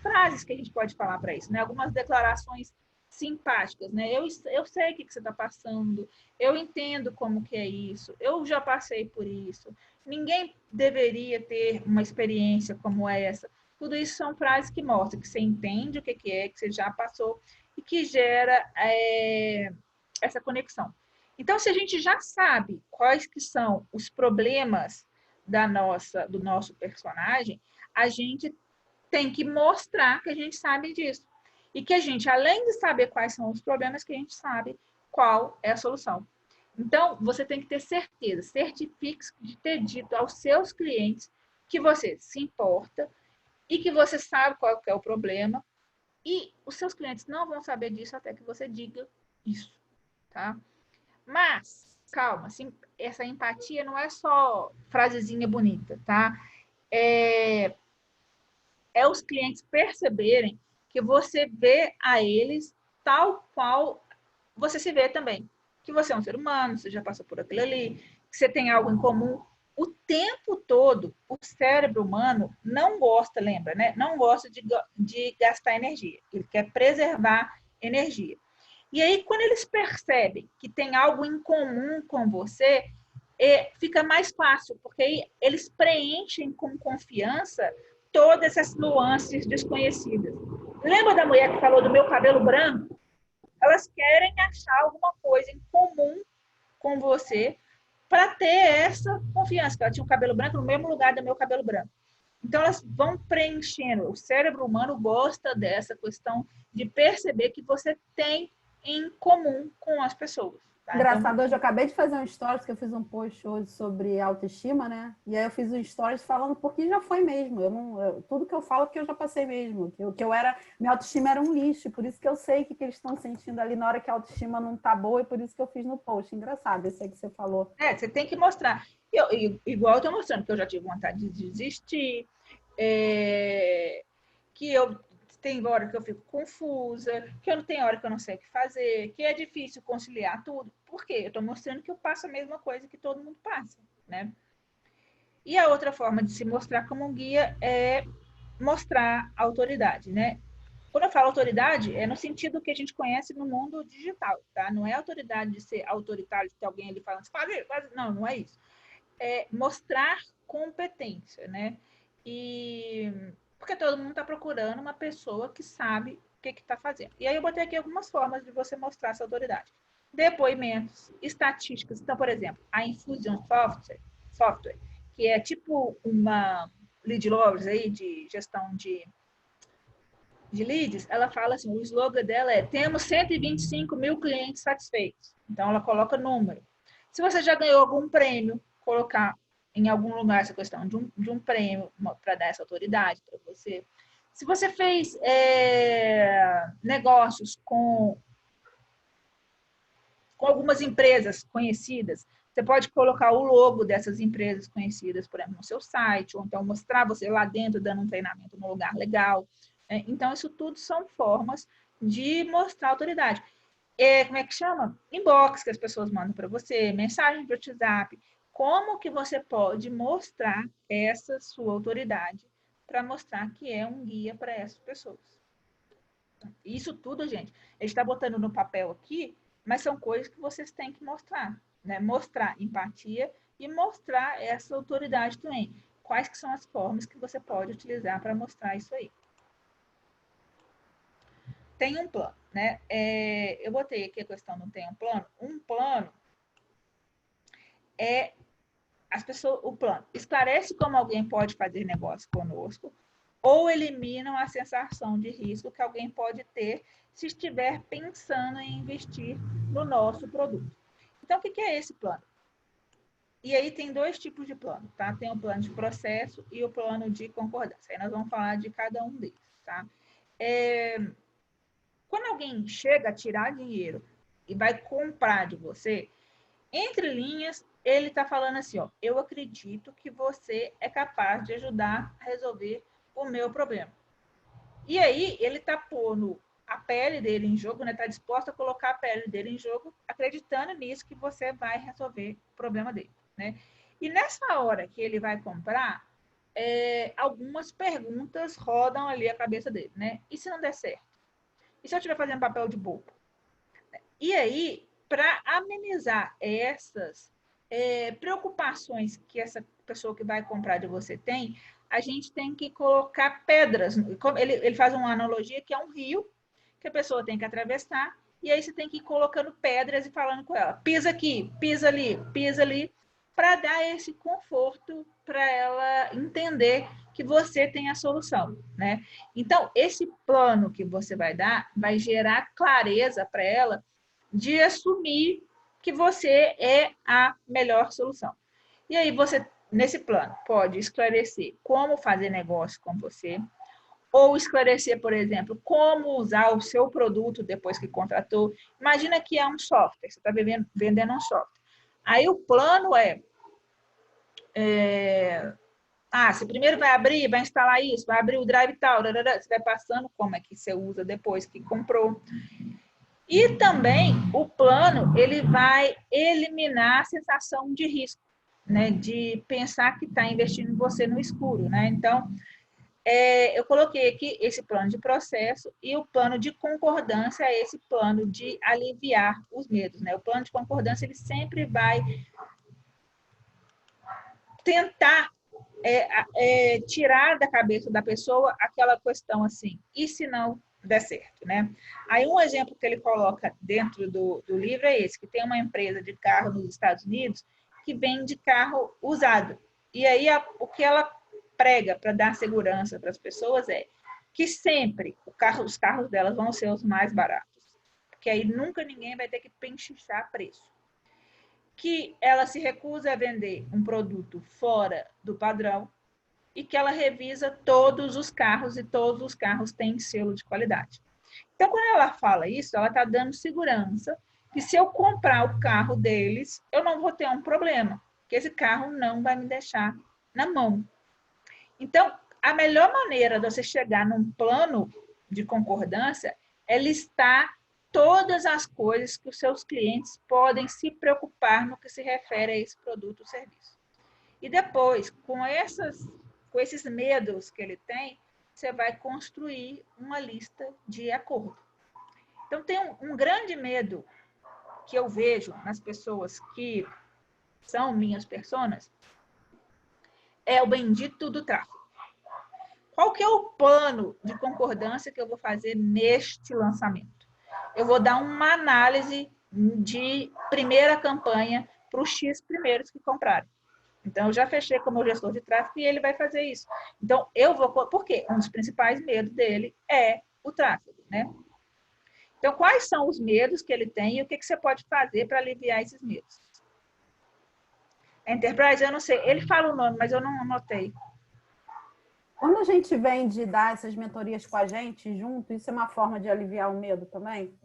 Frases que a gente pode falar para isso, né? Algumas declarações simpáticas, né? Eu sei o que você está passando, eu entendo como que é isso, eu já passei por isso, ninguém deveria ter uma experiência como essa. Tudo isso são frases que mostram que você entende o que é, que você já passou e que gera essa conexão. Então, se a gente já sabe quais que são os problemas do nosso personagem, a gente tem que mostrar que a gente sabe disso. E que a gente, além de saber quais são os problemas, que a gente sabe qual é a solução. Então, você tem que ter certeza, certifique-se de ter dito aos seus clientes que você se importa e que você sabe qual é o problema. E os seus clientes não vão saber disso até que você diga isso, tá? Mas, calma, assim, essa empatia não é só frasezinha bonita, tá? É os clientes perceberem que você vê a eles tal qual você se vê também. Que você é um ser humano, você já passou por aquilo ali, que você tem algo em comum. O tempo todo, o cérebro humano não gosta, lembra, né? Não gosta de gastar energia. Ele quer preservar energia. E aí, quando eles percebem que tem algo em comum com você, fica mais fácil, porque aí eles preenchem com confiança todas essas nuances desconhecidas. Lembra da mulher que falou do meu cabelo branco? Elas querem achar alguma coisa em comum com você para ter essa confiança, que ela tinha um cabelo branco no mesmo lugar do meu cabelo branco. Então, elas vão preenchendo. O cérebro humano gosta dessa questão de perceber que você tem em comum com as pessoas. Tá? Engraçado, então, hoje eu acabei de fazer um stories, que eu fiz um post hoje sobre autoestima, né? E aí eu fiz um stories falando porque já foi mesmo. Tudo que eu falo é porque eu já passei mesmo. Minha autoestima era um lixo, por isso que eu sei o que eles estão sentindo ali na hora que a autoestima não tá boa, e por isso que eu fiz no post. Engraçado, isso aí que você falou. Você tem que mostrar. Igual eu estou mostrando, que eu já tive vontade de desistir, que eu tem hora que eu fico confusa, que eu não tenho hora que eu não sei o que fazer, que é difícil conciliar tudo. Por quê? Eu estou mostrando que eu passo a mesma coisa que todo mundo passa, né? E a outra forma de se mostrar como um guia é mostrar autoridade, né? Quando eu falo autoridade, é no sentido que a gente conhece no mundo digital, tá? Não é autoridade de ser autoritário, de ter alguém ali falando, faz. Não, não é isso. É mostrar competência, né? Porque todo mundo está procurando uma pessoa que sabe o que está fazendo. E aí eu botei aqui algumas formas de você mostrar essa autoridade. Depoimentos, estatísticas. Então, por exemplo, a Infusion Software, que é tipo uma lead lovers aí de gestão de leads, ela fala assim, o slogan dela é: temos 125 mil clientes satisfeitos. Então, ela coloca número. Se você já ganhou algum prêmio, colocar em algum lugar essa questão de um prêmio para dar essa autoridade para você. Se você fez negócios com algumas empresas conhecidas, você pode colocar o logo dessas empresas conhecidas, por exemplo, no seu site, ou então mostrar você lá dentro dando um treinamento num lugar legal. Então, isso tudo são formas de mostrar autoridade. como é que chama? Inbox que as pessoas mandam para você, mensagem de WhatsApp. Como que você pode mostrar essa sua autoridade para mostrar que é um guia para essas pessoas? Isso tudo, gente, a gente está botando no papel aqui, mas são coisas que vocês têm que mostrar, né? Mostrar empatia e mostrar essa autoridade também. Quais que são as formas que você pode utilizar para mostrar isso aí? Tem um plano, né? Eu botei aqui a questão não tem um plano. Um plano é as pessoas, o plano esclarece como alguém pode fazer negócio conosco ou eliminam a sensação de risco que alguém pode ter se estiver pensando em investir no nosso produto. Então, o que é esse plano? E aí tem dois tipos de plano, tá? Tem o plano de processo e o plano de concordância. Aí nós vamos falar de cada um deles, tá? Quando alguém chega a tirar dinheiro e vai comprar de você, entre linhas, ele está falando assim, ó, eu acredito que você é capaz de ajudar a resolver o meu problema. E aí, ele está pondo a pele dele em jogo, né? Está disposto a colocar a pele dele em jogo, acreditando nisso que você vai resolver o problema dele, né? E nessa hora que ele vai comprar, algumas perguntas rodam ali a cabeça dele, né? E se não der certo? E se eu estiver fazendo papel de bobo? E aí, para amenizar essas preocupações que essa pessoa que vai comprar de você tem, a gente tem que colocar pedras. Ele faz uma analogia que é um rio que a pessoa tem que atravessar, e aí você tem que ir colocando pedras e falando com ela, pisa aqui, pisa ali, para dar esse conforto para ela entender que você tem a solução, né? Então, esse plano que você vai dar vai gerar clareza para ela de assumir que você é a melhor solução. E aí você, nesse plano, pode esclarecer como fazer negócio com você, ou esclarecer, por exemplo, como usar o seu produto depois que contratou. Imagina que é um software, você está vendendo um software. Aí o plano você primeiro vai abrir, vai instalar isso, vai abrir o drive e tal, você vai passando como é que você usa depois que comprou. E também o plano, ele vai eliminar a sensação de risco, né? De pensar que está investindo em você no escuro, né? Então, eu coloquei aqui esse plano de processo e o plano de concordância é esse plano de aliviar os medos, né? O plano de concordância, ele sempre vai tentar tirar da cabeça da pessoa aquela questão assim, e se não der certo, né? Aí um exemplo que ele coloca dentro do livro é esse, que tem uma empresa de carro nos Estados Unidos que vende carro usado. E aí o que ela prega para dar segurança para as pessoas é que sempre os carros delas vão ser os mais baratos, porque aí nunca ninguém vai ter que pechinchar preço. Que ela se recusa a vender um produto fora do padrão e que ela revisa todos os carros e todos os carros têm selo de qualidade. Então, quando ela fala isso, ela está dando segurança que se eu comprar o carro deles, eu não vou ter um problema, que esse carro não vai me deixar na mão. Então, a melhor maneira de você chegar num plano de concordância é listar todas as coisas que os seus clientes podem se preocupar no que se refere a esse produto ou serviço. E depois, com esses medos que ele tem, você vai construir uma lista de acordo. Então, tem um grande medo que eu vejo nas pessoas que são minhas personas, é o bendito do tráfego. Qual que é o plano de concordância que eu vou fazer neste lançamento? Eu vou dar uma análise de primeira campanha para os X primeiros que compraram. Então, eu já fechei com o meu gestor de tráfego e ele vai fazer isso. Então, eu vou... Por quê? Um dos principais medos dele é o tráfego, né? Então, quais são os medos que ele tem e o que você pode fazer para aliviar esses medos? Enterprise, eu não sei. Ele fala o nome, mas eu não anotei. Quando a gente vem de dar essas mentorias com a gente junto, isso é uma forma de aliviar o medo também?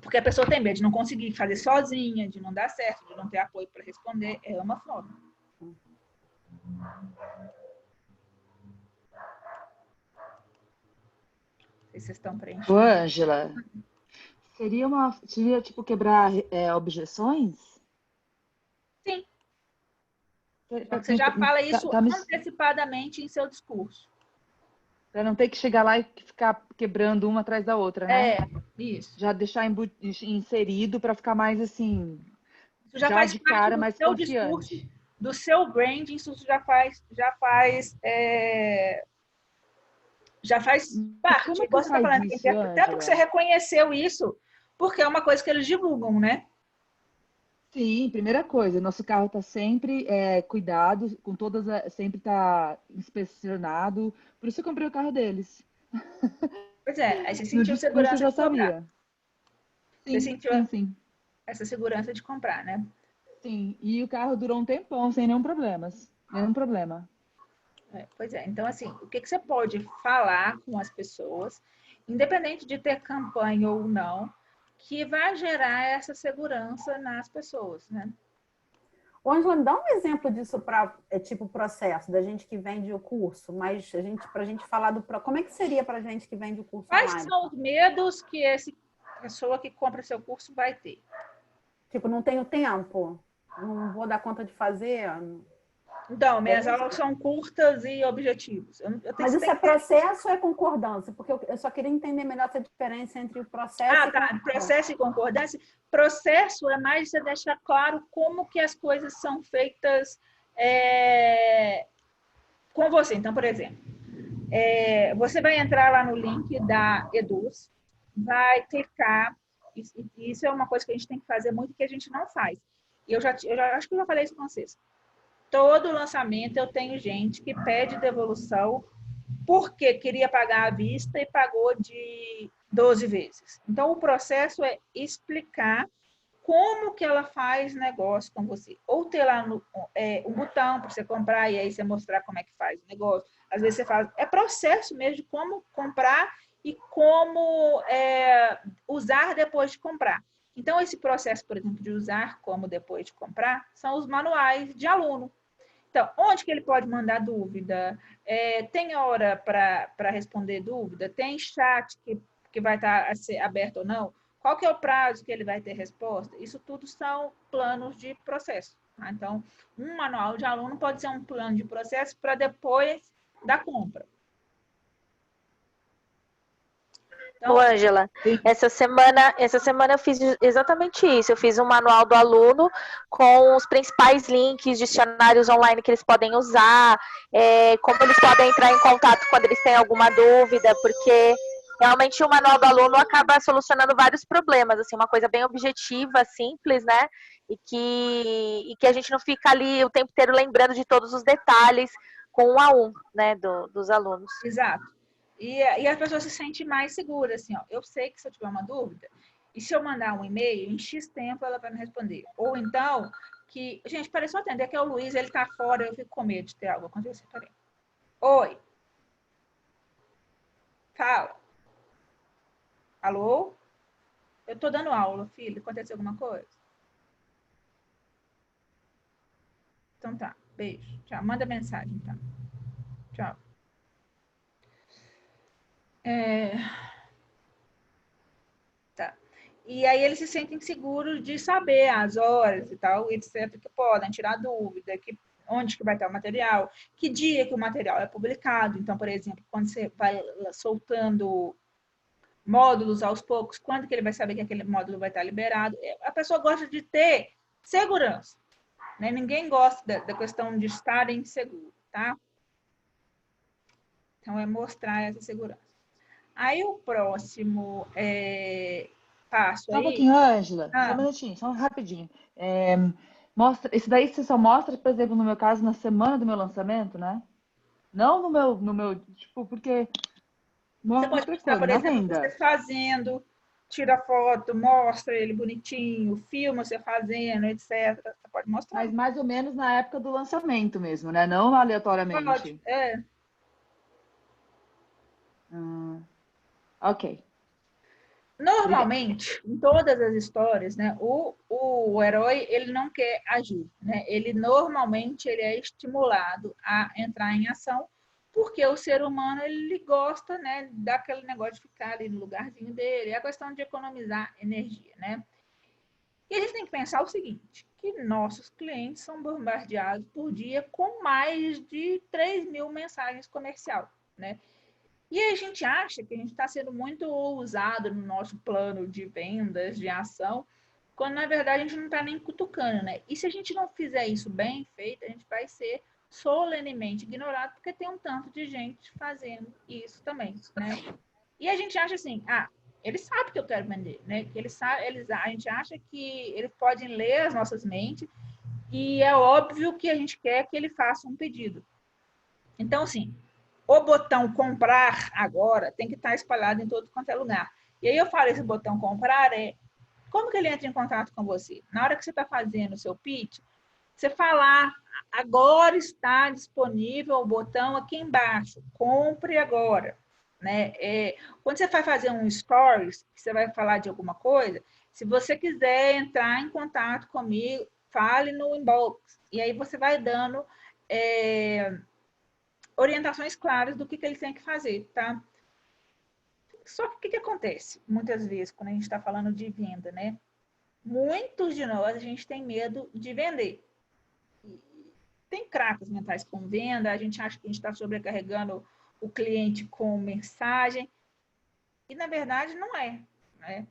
Porque a pessoa tem medo de não conseguir fazer sozinha, de não dar certo, de não ter apoio para responder. É uma forma. sei se vocês estão Ô, preenchendo. Ângela, seria tipo quebrar objeções? Sim. Pra- Você já fala tá- isso tá me- antecipadamente em seu discurso. Pra não ter que chegar lá e ficar quebrando uma atrás da outra, né? Isso. Já deixar inserido para ficar mais assim, Isso já já faz de parte cara do mais seu discurso, confiante. do seu branding, isso já faz parte. Como é que Igual você está faz falando, isso, até porque você Ângela? reconheceu isso, porque é uma coisa que eles divulgam, né? Sim, primeira coisa, nosso carro está sempre cuidado, sempre está inspecionado. Por isso eu comprei o carro deles. Pois é, aí você No sentiu discurso eu segurança já de comprar. sabia. Você Sim, sentiu sim. essa segurança de comprar, né? Sim, e o carro durou um tempão sem nenhum problema. Pois é, então assim, o que você pode falar com as pessoas, independente de ter campanha ou não, que vai gerar essa segurança nas pessoas, né? Ô, Angela, me dá um exemplo disso para tipo processo da gente que vende o curso, mas para a gente falar como é que seria para a gente que vende o curso Quais online? são os medos que essa pessoa que compra seu curso vai ter? Tipo, não tenho tempo, não vou dar conta de fazer. Então, minhas aulas são curtas e objetivos. Mas isso é processo ou é concordância? Porque eu só queria entender melhor essa diferença entre o processo e concordância. Processo e concordância. Processo é mais você deixar claro como que as coisas são feitas com você. Então, por exemplo, você vai entrar lá no link da Eduz, vai clicar, isso é uma coisa que a gente tem que fazer muito que a gente não faz. E eu já acho que eu já falei isso com vocês. Todo lançamento eu tenho gente que pede devolução porque queria pagar à vista e pagou de 12 vezes. Então, o processo é explicar como que ela faz negócio com você. Ou ter lá um botão para você comprar e aí você mostrar como é que faz o negócio. Às vezes você faz... É processo mesmo de como comprar e como usar depois de comprar. Então, esse processo, por exemplo, de usar como depois de comprar, são os manuais de aluno. Então, onde que ele pode mandar dúvida? Tem hora para responder dúvida? Tem chat que vai estar aberto ou não? Qual que é o prazo que ele vai ter resposta? Isso tudo são planos de processo. Tá? Então, um manual de aluno pode ser um plano de processo para depois da compra. Ô, Ângela, essa semana eu fiz exatamente isso. Eu fiz um manual do aluno com os principais links, dicionários online que eles podem usar, como eles podem entrar em contato quando eles têm alguma dúvida, porque realmente o manual do aluno acaba solucionando vários problemas, assim, uma coisa bem objetiva, simples, né? E que a gente não fica ali o tempo inteiro lembrando de todos os detalhes com um a um, né, dos alunos. Exato. E a pessoa se sente mais segura, assim, ó. Eu sei que se eu tiver uma dúvida, e se eu mandar um e-mail, em X tempo ela vai me responder. Ou então, gente, peraí, só atender que é o Luiz, ele tá fora, eu fico com medo de ter algo acontecer. Peraí. Oi. Fala. Alô? Eu tô dando aula, filho. Aconteceu alguma coisa? Então tá. Beijo. Tchau. Manda mensagem, então. Tchau. Tá. E aí eles se sentem seguros de saber as horas e tal, etc, que podem tirar dúvida, onde que vai estar o material, que dia que o material é publicado. Então, por exemplo, quando você vai soltando módulos aos poucos, quando que ele vai saber que aquele módulo vai estar liberado? A pessoa gosta de ter segurança, né? Ninguém gosta da questão de estar inseguro, tá? Então, é mostrar essa segurança. Aí, o próximo passo Só um aí... pouquinho, Ângela. Só um minutinho, só rapidinho. Esse daí você só mostra, por exemplo, no meu caso, na semana do meu lançamento, né? Não no meu tipo, porque Você pode mostrar, por exemplo, você fazendo, tira foto, mostra ele bonitinho, filma você fazendo, etc. Você pode mostrar. Mas mais ou menos na época do lançamento mesmo, né? Não aleatoriamente. Pode, Ok. Normalmente, em todas as histórias, né, o herói, ele não quer agir, né? Ele normalmente ele é estimulado a entrar em ação porque o ser humano, ele gosta, né, daquele negócio de ficar ali no lugarzinho dele. É a questão de economizar energia, né? E a gente tem que pensar o seguinte, que nossos clientes são bombardeados por dia com mais de 3.000 mensagens comerciais, né? E aí a gente acha que a gente está sendo muito ousado no nosso plano de vendas, de ação, quando na verdade a gente não está nem cutucando, né? E se a gente não fizer isso bem feito, a gente vai ser solenemente ignorado, porque tem um tanto de gente fazendo isso também, né? E a gente acha assim, ele sabe que eu quero vender, né? Que a gente acha que eles podem ler as nossas mentes e é óbvio que a gente quer que ele faça um pedido. Então, assim, o botão comprar agora tem que estar espalhado em todo quanto é lugar. E aí eu falo, esse botão comprar como que ele entra em contato com você? Na hora que você está fazendo o seu pitch, você falar, agora está disponível o botão aqui embaixo, compre agora. Né? Quando você vai fazer um stories, você vai falar de alguma coisa, se você quiser entrar em contato comigo, fale no inbox. E aí você vai dando orientações claras do que ele tem que fazer, tá? Só que o que acontece muitas vezes quando a gente está falando de venda, né? Muitos de nós, a gente tem medo de vender. Tem craques mentais com venda, a gente acha que a gente está sobrecarregando o cliente com mensagem, e na verdade não é, né?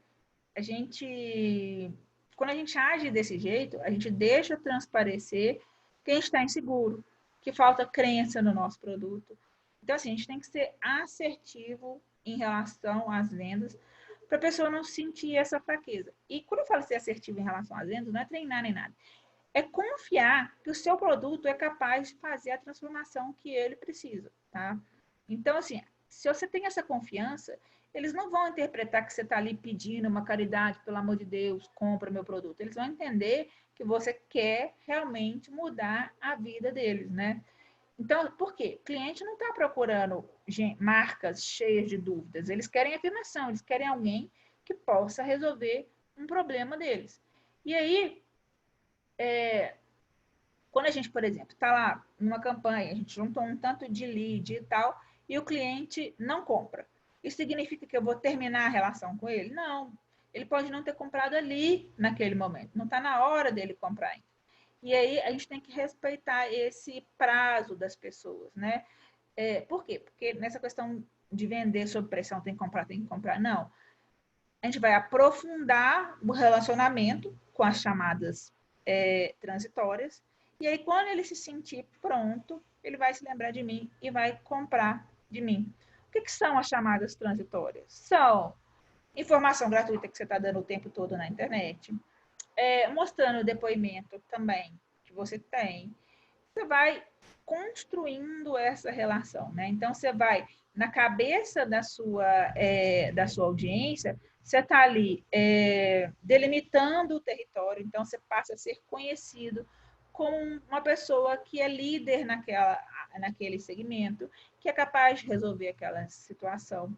Quando a gente age desse jeito, a gente deixa transparecer que a gente está inseguro, que falta crença no nosso produto. Então, assim, a gente tem que ser assertivo em relação às vendas, para a pessoa não sentir essa fraqueza. E quando eu falo ser assertivo em relação às vendas, não é treinar nem nada. É confiar que o seu produto é capaz de fazer a transformação que ele precisa, tá? Então, assim, se você tem essa confiança, eles não vão interpretar que você está ali pedindo uma caridade, pelo amor de Deus, compra meu produto. Eles vão entender que você quer realmente mudar a vida deles, né? Então, por quê? O cliente não está procurando marcas cheias de dúvidas. Eles querem afirmação, eles querem alguém que possa resolver um problema deles. E aí, quando a gente, por exemplo, está lá numa campanha, a gente juntou um tanto de lead e tal, e o cliente não compra. Isso significa que eu vou terminar a relação com ele? Não. Ele pode não ter comprado ali, naquele momento. Não está na hora dele comprar ainda. E aí a gente tem que respeitar esse prazo das pessoas, né? Por quê? Porque nessa questão de vender sob pressão, tem que comprar, não. A gente vai aprofundar o relacionamento com as chamadas transitórias, e aí quando ele se sentir pronto, ele vai se lembrar de mim e vai comprar de mim. O que são as chamadas transitórias? São informação gratuita que você está dando o tempo todo na internet, mostrando o depoimento também que você tem. Você vai construindo essa relação, né? Então, você vai, na cabeça da sua audiência, você está ali delimitando o território, então você passa a ser conhecido como uma pessoa que é líder naquele segmento, que é capaz de resolver aquela situação.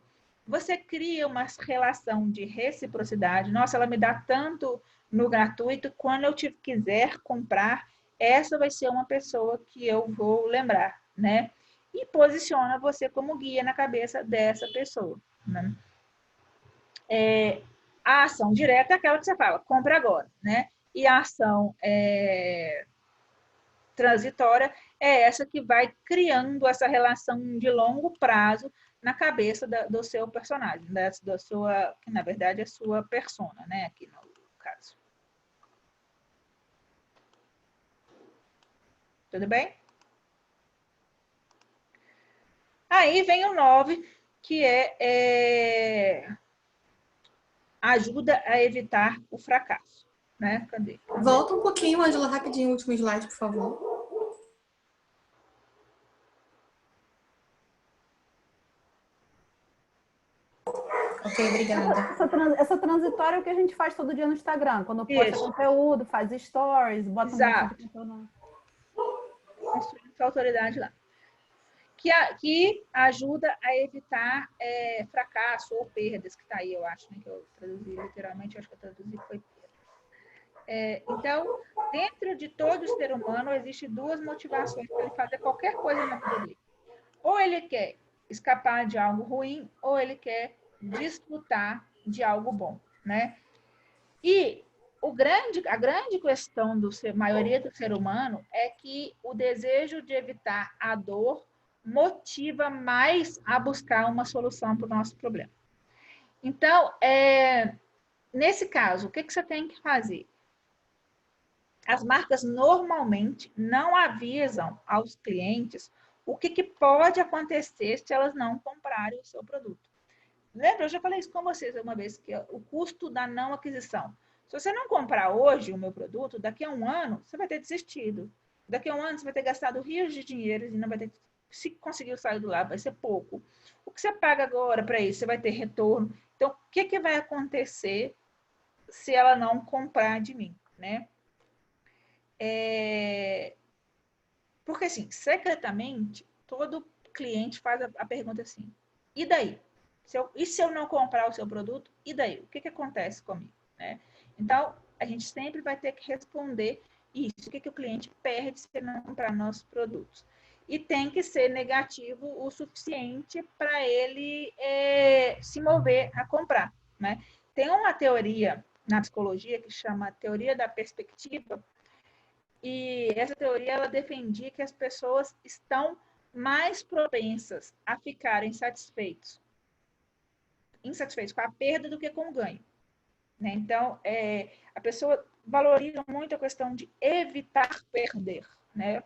Você cria uma relação de reciprocidade. Nossa, ela me dá tanto no gratuito, quando eu quiser comprar, essa vai ser uma pessoa que eu vou lembrar, né? E posiciona você como guia na cabeça dessa pessoa, né? A ação direta é aquela que você fala, compra agora, né? E a ação transitória é essa que vai criando essa relação de longo prazo na cabeça do seu personagem, da sua, que na verdade é a sua persona, né? Aqui no caso. Tudo bem? Aí vem o 9, que ajuda a evitar o fracasso, né? Cadê? Volta um pouquinho, Ângela, rapidinho, o último slide, por favor. Ok, obrigada. Essa transitória é o que a gente faz todo dia no Instagram, quando posta conteúdo, faz stories, bota um monte de conteúdo. Construindo sua autoridade lá. Que ajuda a evitar fracasso ou perdas, que está aí, eu acho, né? Que eu traduzi literalmente, eu acho que eu traduzi foi perda. Então, dentro de todo ser humano, existem duas motivações para ele fazer qualquer coisa na vida dele. Ou ele quer escapar de algo ruim, ou ele quer desfrutar de algo bom, né? E a grande questão maioria do ser humano é que o desejo de evitar a dor motiva mais a buscar uma solução para o nosso problema. Então, nesse caso, o que você tem que fazer? As marcas normalmente não avisam aos clientes o que pode acontecer se elas não comprarem o seu produto. Lembra? Eu já falei isso com vocês uma vez, que é o custo da não aquisição. Se você não comprar hoje o meu produto, daqui a um ano, você vai ter desistido. Daqui a um ano, você vai ter gastado rios de dinheiro e não vai ter... Se conseguiu sair do lado, vai ser pouco. O que você paga agora para isso? Você vai ter retorno. Então, o que vai acontecer se ela não comprar de mim, né? Porque, assim, secretamente, todo cliente faz a pergunta assim, e daí? E se eu não comprar o seu produto, e daí? O que acontece comigo? Né? Então, a gente sempre vai ter que responder isso. O que o cliente perde se ele não comprar nossos produtos? E tem que ser negativo o suficiente para ele se mover a comprar. Né? Tem uma teoria na psicologia que chama teoria da perspectiva, e essa teoria ela defendia que as pessoas estão mais propensas a ficarem insatisfeitos com a perda do que com o ganho. Né? Então, a pessoa valoriza muito a questão de evitar perder. Né?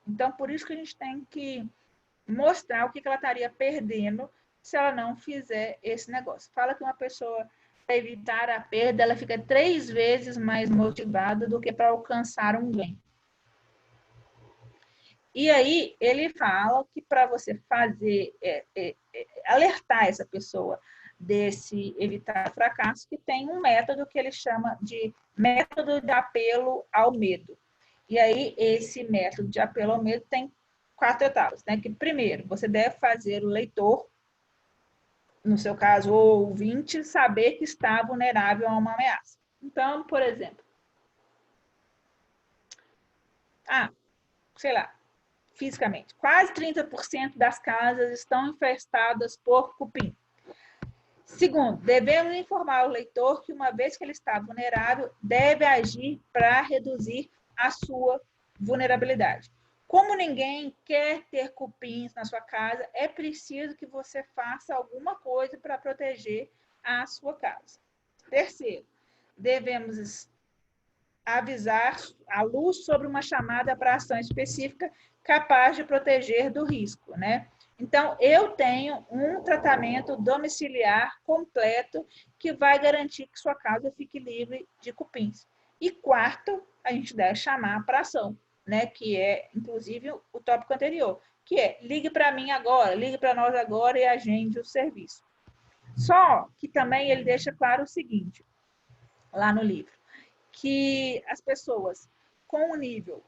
Então, por isso que a gente tem que mostrar o que ela estaria perdendo se ela não fizer esse negócio. Fala que uma pessoa, para evitar a perda, ela fica 3 vezes mais motivada do que para alcançar um ganho. E aí, ele fala que para você fazer, alertar essa pessoa desse evitar fracasso, que tem um método que ele chama de método de apelo ao medo. E aí, esse método de apelo ao medo tem 4 etapas, né? Que primeiro, você deve fazer o leitor, no seu caso, o ouvinte, saber que está vulnerável a uma ameaça. Então, por exemplo, sei lá, fisicamente, quase 30% das casas estão infestadas por cupim. Segundo, devemos informar o leitor que, uma vez que ele está vulnerável, deve agir para reduzir a sua vulnerabilidade. Como ninguém quer ter cupins na sua casa, é preciso que você faça alguma coisa para proteger a sua casa. Terceiro, devemos avisar a luz sobre uma chamada para ação específica capaz de proteger do risco, né? Então, eu tenho um tratamento domiciliar completo que vai garantir que sua casa fique livre de cupins. E quarto, a gente deve chamar para ação, né? Que é, inclusive, o tópico anterior, que é ligue para mim agora, ligue para nós agora e agende o serviço. Só que também ele deixa claro o seguinte, lá no livro, que as pessoas com um nível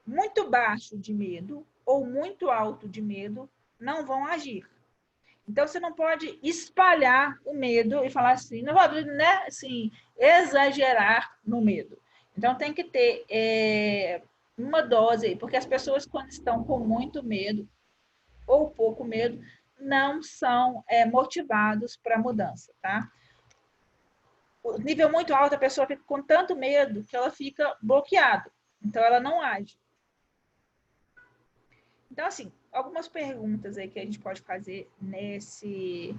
muito baixo de medo ou muito alto de medo não vão agir. Então, você não pode espalhar o medo e falar assim, não pode, né, assim, exagerar no medo. Então, tem que ter uma dose aí, porque as pessoas, quando estão com muito medo ou pouco medo, não são motivados para a mudança, tá? O nível muito alto, a pessoa fica com tanto medo que ela fica bloqueada. Então, ela não age. Então, assim, algumas perguntas aí que a gente pode fazer nesse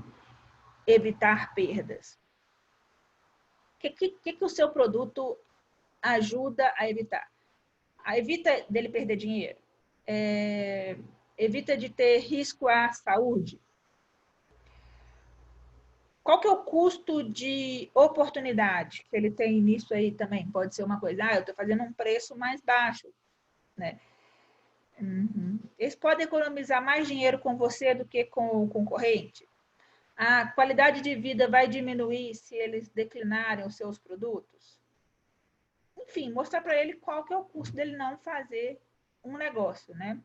evitar perdas. O que o seu produto ajuda a evitar? Evita dele perder dinheiro. Evita de ter risco à saúde. Qual que é o custo de oportunidade que ele tem nisso aí também? Pode ser uma coisa, eu estou fazendo um preço mais baixo, né? Eles podem economizar mais dinheiro com você do que com o concorrente. A qualidade de vida vai diminuir se eles declinarem os seus produtos. Enfim, mostrar para ele qual que é o custo dele não fazer um negócio, né?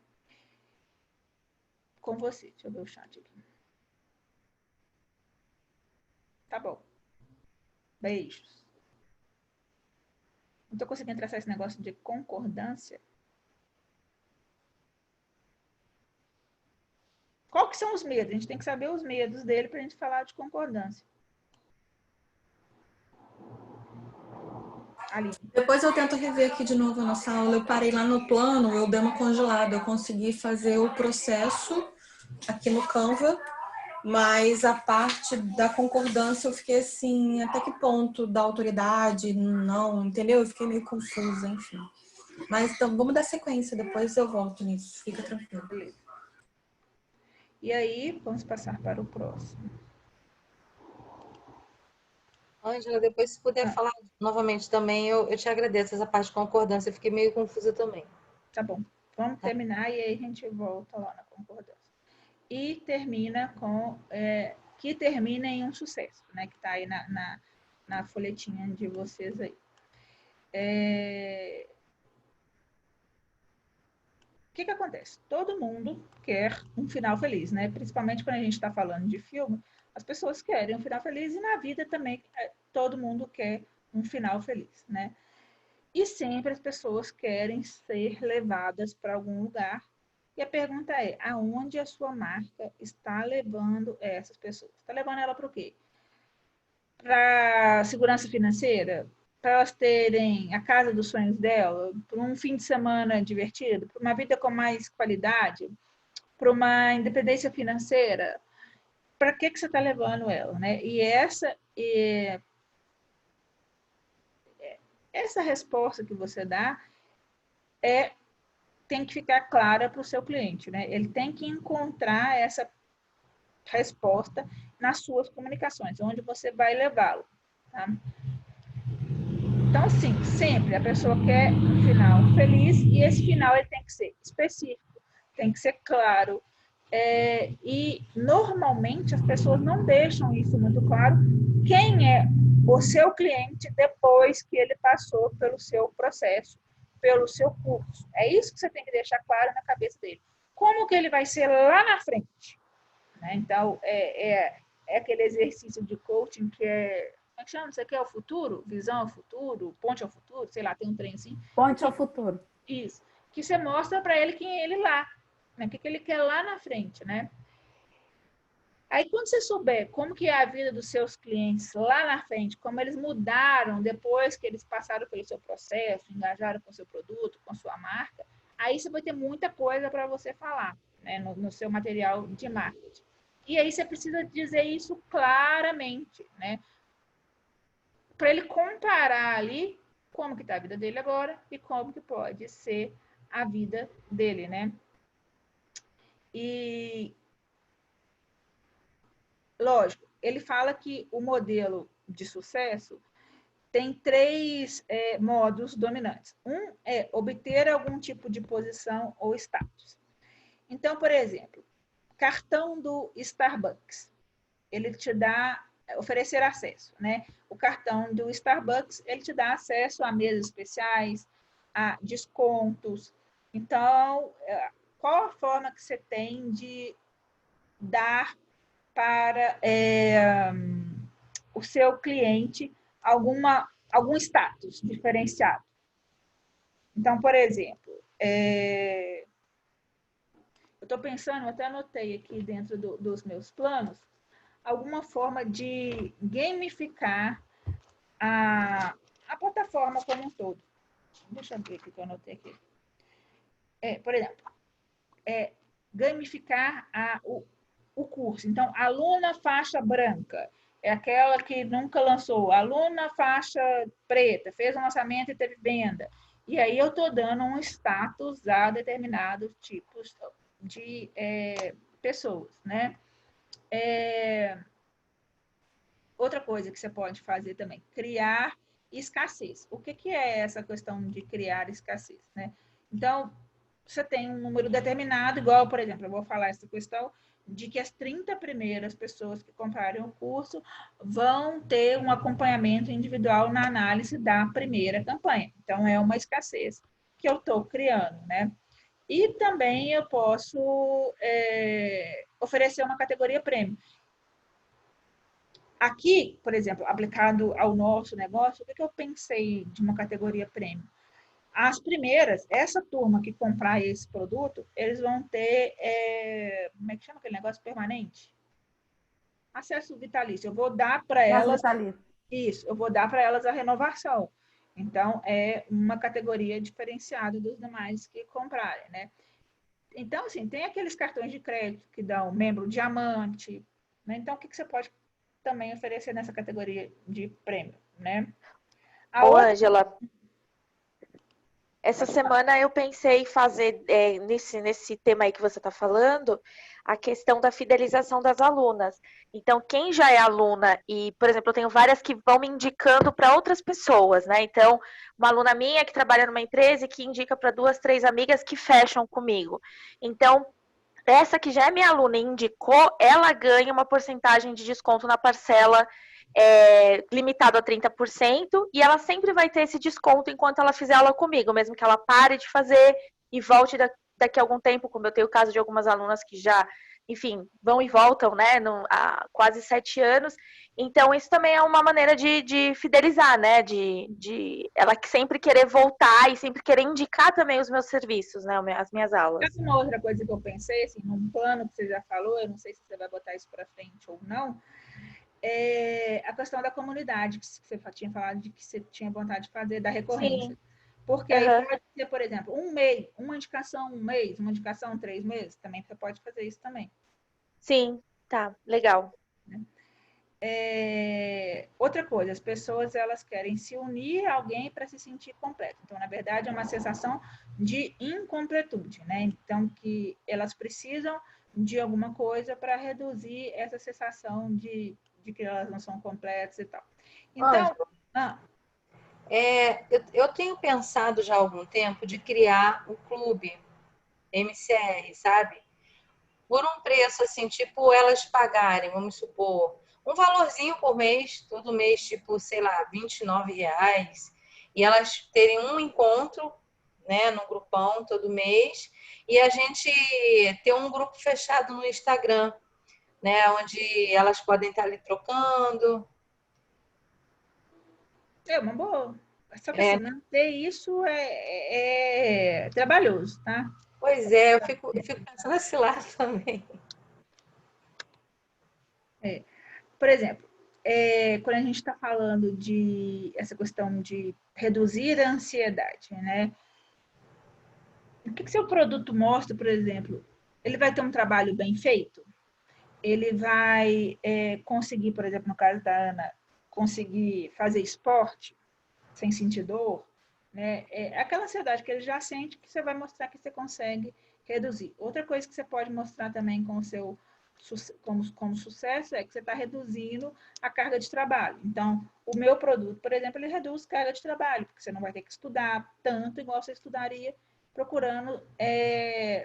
Com você. Deixa eu ver o chat aqui. Tá bom. Beijos. Não estou conseguindo traçar esse negócio de concordância. Qual que são os medos? A gente tem que saber os medos dele para a gente falar de concordância. Ali. Depois eu tento rever aqui de novo a nossa aula. Eu parei lá no plano, eu dei uma congelada. Eu consegui fazer o processo aqui no Canva, mas a parte da concordância eu fiquei assim, até que ponto da autoridade, não, entendeu? Eu fiquei meio confusa, enfim. Mas então, vamos dar sequência, depois eu volto nisso, fica tranquilo. Beleza. E aí, vamos passar para o próximo. Ângela, depois se puder falar novamente também, eu te agradeço essa parte de concordância, eu fiquei meio confusa também. Tá bom. Vamos terminar e aí a gente volta lá na concordância. E termina com... que termina em um sucesso, né? Que está aí na folhetinha de vocês aí. O que acontece? Todo mundo quer um final feliz, né? Principalmente quando a gente está falando de filme, as pessoas querem um final feliz e na vida também todo mundo quer um final feliz, né? E sempre as pessoas querem ser levadas para algum lugar. E a pergunta é, aonde a sua marca está levando essas pessoas? Está levando ela para o quê? Para segurança financeira? Para elas terem a casa dos sonhos dela? Para um fim de semana divertido? Para uma vida com mais qualidade? Para uma independência financeira? Para que você está levando ela, né? E essa resposta que você dá tem que ficar clara para o seu cliente, né? Ele tem que encontrar essa resposta nas suas comunicações, onde você vai levá-lo, tá? Então, sim, sempre a pessoa quer um final feliz e esse final ele tem que ser específico, tem que ser claro. E normalmente as pessoas não deixam isso muito claro. Quem é o seu cliente depois que ele passou pelo seu processo, pelo seu curso? É isso que você tem que deixar claro na cabeça dele. Como que ele vai ser lá na frente? Né? Então, é aquele exercício de coaching que é... Como é que chama? Isso aqui é o futuro? Visão ao futuro? Ponte ao futuro? Sei lá, tem um trem assim. Ponte ao futuro. Isso. Que você mostra para ele quem é ele lá. Né? O que ele quer lá na frente, né? Aí, quando você souber como que é a vida dos seus clientes lá na frente, como eles mudaram depois que eles passaram pelo seu processo, engajaram com o seu produto, com a sua marca, aí você vai ter muita coisa para você falar, né? No seu material de marketing. E aí você precisa dizer isso claramente, né? Para ele comparar ali como que está a vida dele agora e como que pode ser a vida dele, né? E, lógico, ele fala que o modelo de sucesso tem 3 modos dominantes. Um é obter algum tipo de posição ou status. Então, por exemplo, cartão do Starbucks, ele te dá, oferecer acesso, né? O cartão do Starbucks, ele te dá acesso a mesas especiais, a descontos. Então, qual a forma que você tem de dar para o seu cliente algum status diferenciado? Então, por exemplo, eu estou pensando, eu até anotei aqui dentro dos meus planos, alguma forma de gamificar a plataforma como um todo. Deixa eu ver o que eu anotei aqui. Por exemplo, gamificar o curso. Então, aluna faixa branca é aquela que nunca lançou. Aluna faixa preta fez um lançamento e teve venda. E aí eu estou dando um status a determinados tipos de pessoas, né? Outra coisa que você pode fazer também, criar escassez. O que é essa questão de criar escassez, né? Então, você tem um número determinado, igual, por exemplo, eu vou falar essa questão de que as 30 primeiras pessoas que comprarem o curso vão ter um acompanhamento individual na análise da primeira campanha. Então, é uma escassez que eu estou criando, né? E também eu posso oferecer uma categoria prêmio. Aqui, por exemplo, aplicado ao nosso negócio, o que eu pensei de uma categoria prêmio? As primeiras, essa turma que comprar esse produto, eles vão ter, como é que chama aquele negócio permanente? Acesso vitalício. Eu vou dar para elas isso, eu vou dar para elas a renovação. Então, é uma categoria diferenciada dos demais que comprarem, né? Então, assim, tem aqueles cartões de crédito que dão membro diamante, né? Então, o que você pode também oferecer nessa categoria de prêmio, né? Ô, Ângela, essa semana eu pensei em fazer, nesse tema aí que você está falando, a questão da fidelização das alunas. Então, quem já é aluna, e, por exemplo, eu tenho várias que vão me indicando para outras pessoas, né? Então, uma aluna minha que trabalha numa empresa e que indica para 2, 3 amigas que fecham comigo. Então, essa que já é minha aluna e indicou, ela ganha uma porcentagem de desconto na parcela limitado a 30%, e ela sempre vai ter esse desconto enquanto ela fizer aula comigo, mesmo que ela pare de fazer e volte daqui a algum tempo, como eu tenho o caso de algumas alunas que já, enfim, vão e voltam, né, há quase 7 anos. Então, isso também é uma maneira de fidelizar, né, de ela sempre querer voltar e sempre querer indicar também os meus serviços, né, as minhas aulas. Uma outra coisa que eu pensei, assim, num plano que você já falou, eu não sei se você vai botar isso para frente ou não, é a questão da comunidade, que você tinha falado de que você tinha vontade de fazer, da recorrência. Sim. Porque aí pode ser, por exemplo, um mês, uma indicação 1 mês, uma indicação 3 meses, também você pode fazer isso também. Sim, tá, legal. Outra coisa, as pessoas elas querem se unir a alguém para se sentir completo. Então, na verdade, é uma sensação de incompletude, né? Então, que elas precisam de alguma coisa para reduzir essa sensação de que elas não são completas e tal. Então, eu tenho pensado já há algum tempo de criar um clube MCR, sabe? Por um preço assim, tipo, elas pagarem, vamos supor, um valorzinho por mês, todo mês, tipo, sei lá, R$29, e elas terem um encontro, né, num grupão todo mês, e a gente ter um grupo fechado no Instagram, né, onde elas podem estar ali trocando. É uma boa. Só que assim, manter isso é trabalhoso, tá? Pois é, eu fico pensando nesse lado também. Por exemplo, quando a gente está falando de essa questão de reduzir a ansiedade, né? O que seu produto mostra, por exemplo? Ele vai ter um trabalho bem feito? Ele vai conseguir, por exemplo, no caso da Ana, conseguir fazer esporte sem sentir dor? Né? Aquela ansiedade que ele já sente, que você vai mostrar que você consegue reduzir. Outra coisa que você pode mostrar também com o seu como sucesso é que você está reduzindo a carga de trabalho. Então, o meu produto, por exemplo, ele reduz carga de trabalho, porque você não vai ter que estudar tanto igual você estudaria procurando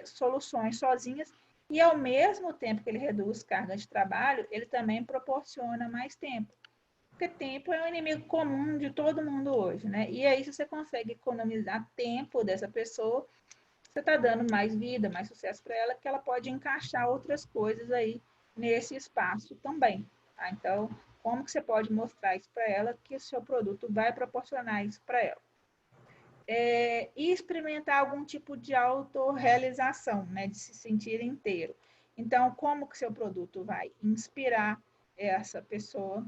soluções sozinhas, e ao mesmo tempo que ele reduz carga de trabalho, ele também proporciona mais tempo. Porque tempo é um inimigo comum de todo mundo hoje, né? E aí, se você consegue economizar tempo dessa pessoa, você está dando mais vida, mais sucesso para ela, que ela pode encaixar outras coisas aí nesse espaço também. Tá? Então, como que você pode mostrar isso para ela, que o seu produto vai proporcionar isso para ela? E experimentar algum tipo de autorrealização, né? De se sentir inteiro. Então, como que seu produto vai inspirar essa pessoa?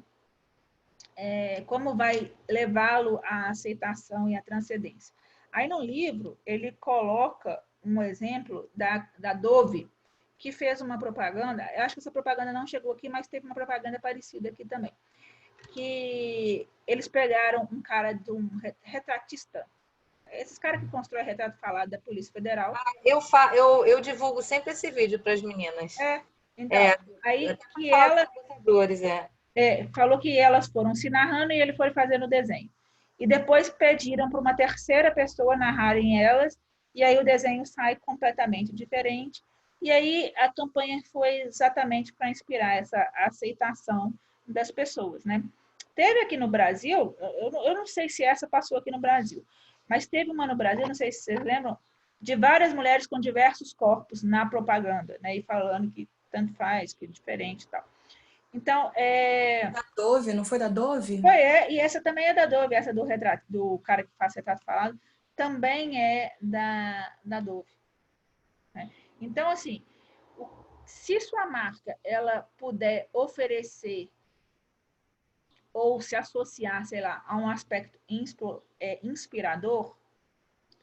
Como vai levá-lo à aceitação e à transcendência. Aí no livro, ele coloca um exemplo da Dove, que fez uma propaganda, eu acho que essa propaganda não chegou aqui, mas teve uma propaganda parecida aqui também, que eles pegaram um cara de um retratista, esses caras que constroem retrato falado da Polícia Federal. Eu divulgo sempre esse vídeo para as meninas. Então, aí que ela... falou que elas foram se narrando e ele foi fazendo o desenho. E depois pediram para uma terceira pessoa narrarem elas, e aí o desenho sai completamente diferente. E aí a campanha foi exatamente para inspirar essa aceitação das pessoas, né? Teve aqui no Brasil, eu não sei se essa passou aqui no Brasil, mas teve uma no Brasil, não sei se vocês lembram, de várias mulheres com diversos corpos na propaganda, né? E falando que tanto faz, que é diferente e tal. Então, Da Dove, não foi da Dove? Foi, e essa também é da Dove, essa do retrato, do cara que faz retrato falado, também é da Dove, né? Então, assim, se sua marca ela puder oferecer ou se associar, sei lá, a um aspecto inspirador,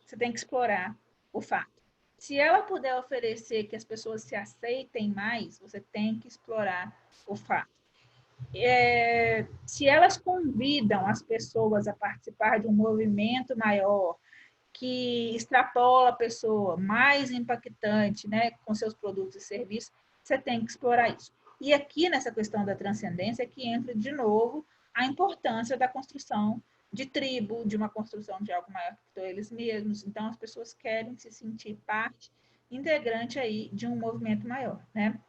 você tem que explorar o fato. Se ela puder oferecer que as pessoas se aceitem mais, você tem que explorar o fato. Se elas convidam as pessoas a participar de um movimento maior, que extrapola a pessoa, mais impactante, né, com seus produtos e serviços, você tem que explorar isso. E aqui, nessa questão da transcendência, é que entra de novo a importância da construção de tribo, de uma construção de algo maior que eles mesmos. Então, as pessoas querem se sentir parte integrante aí de um movimento maior, né?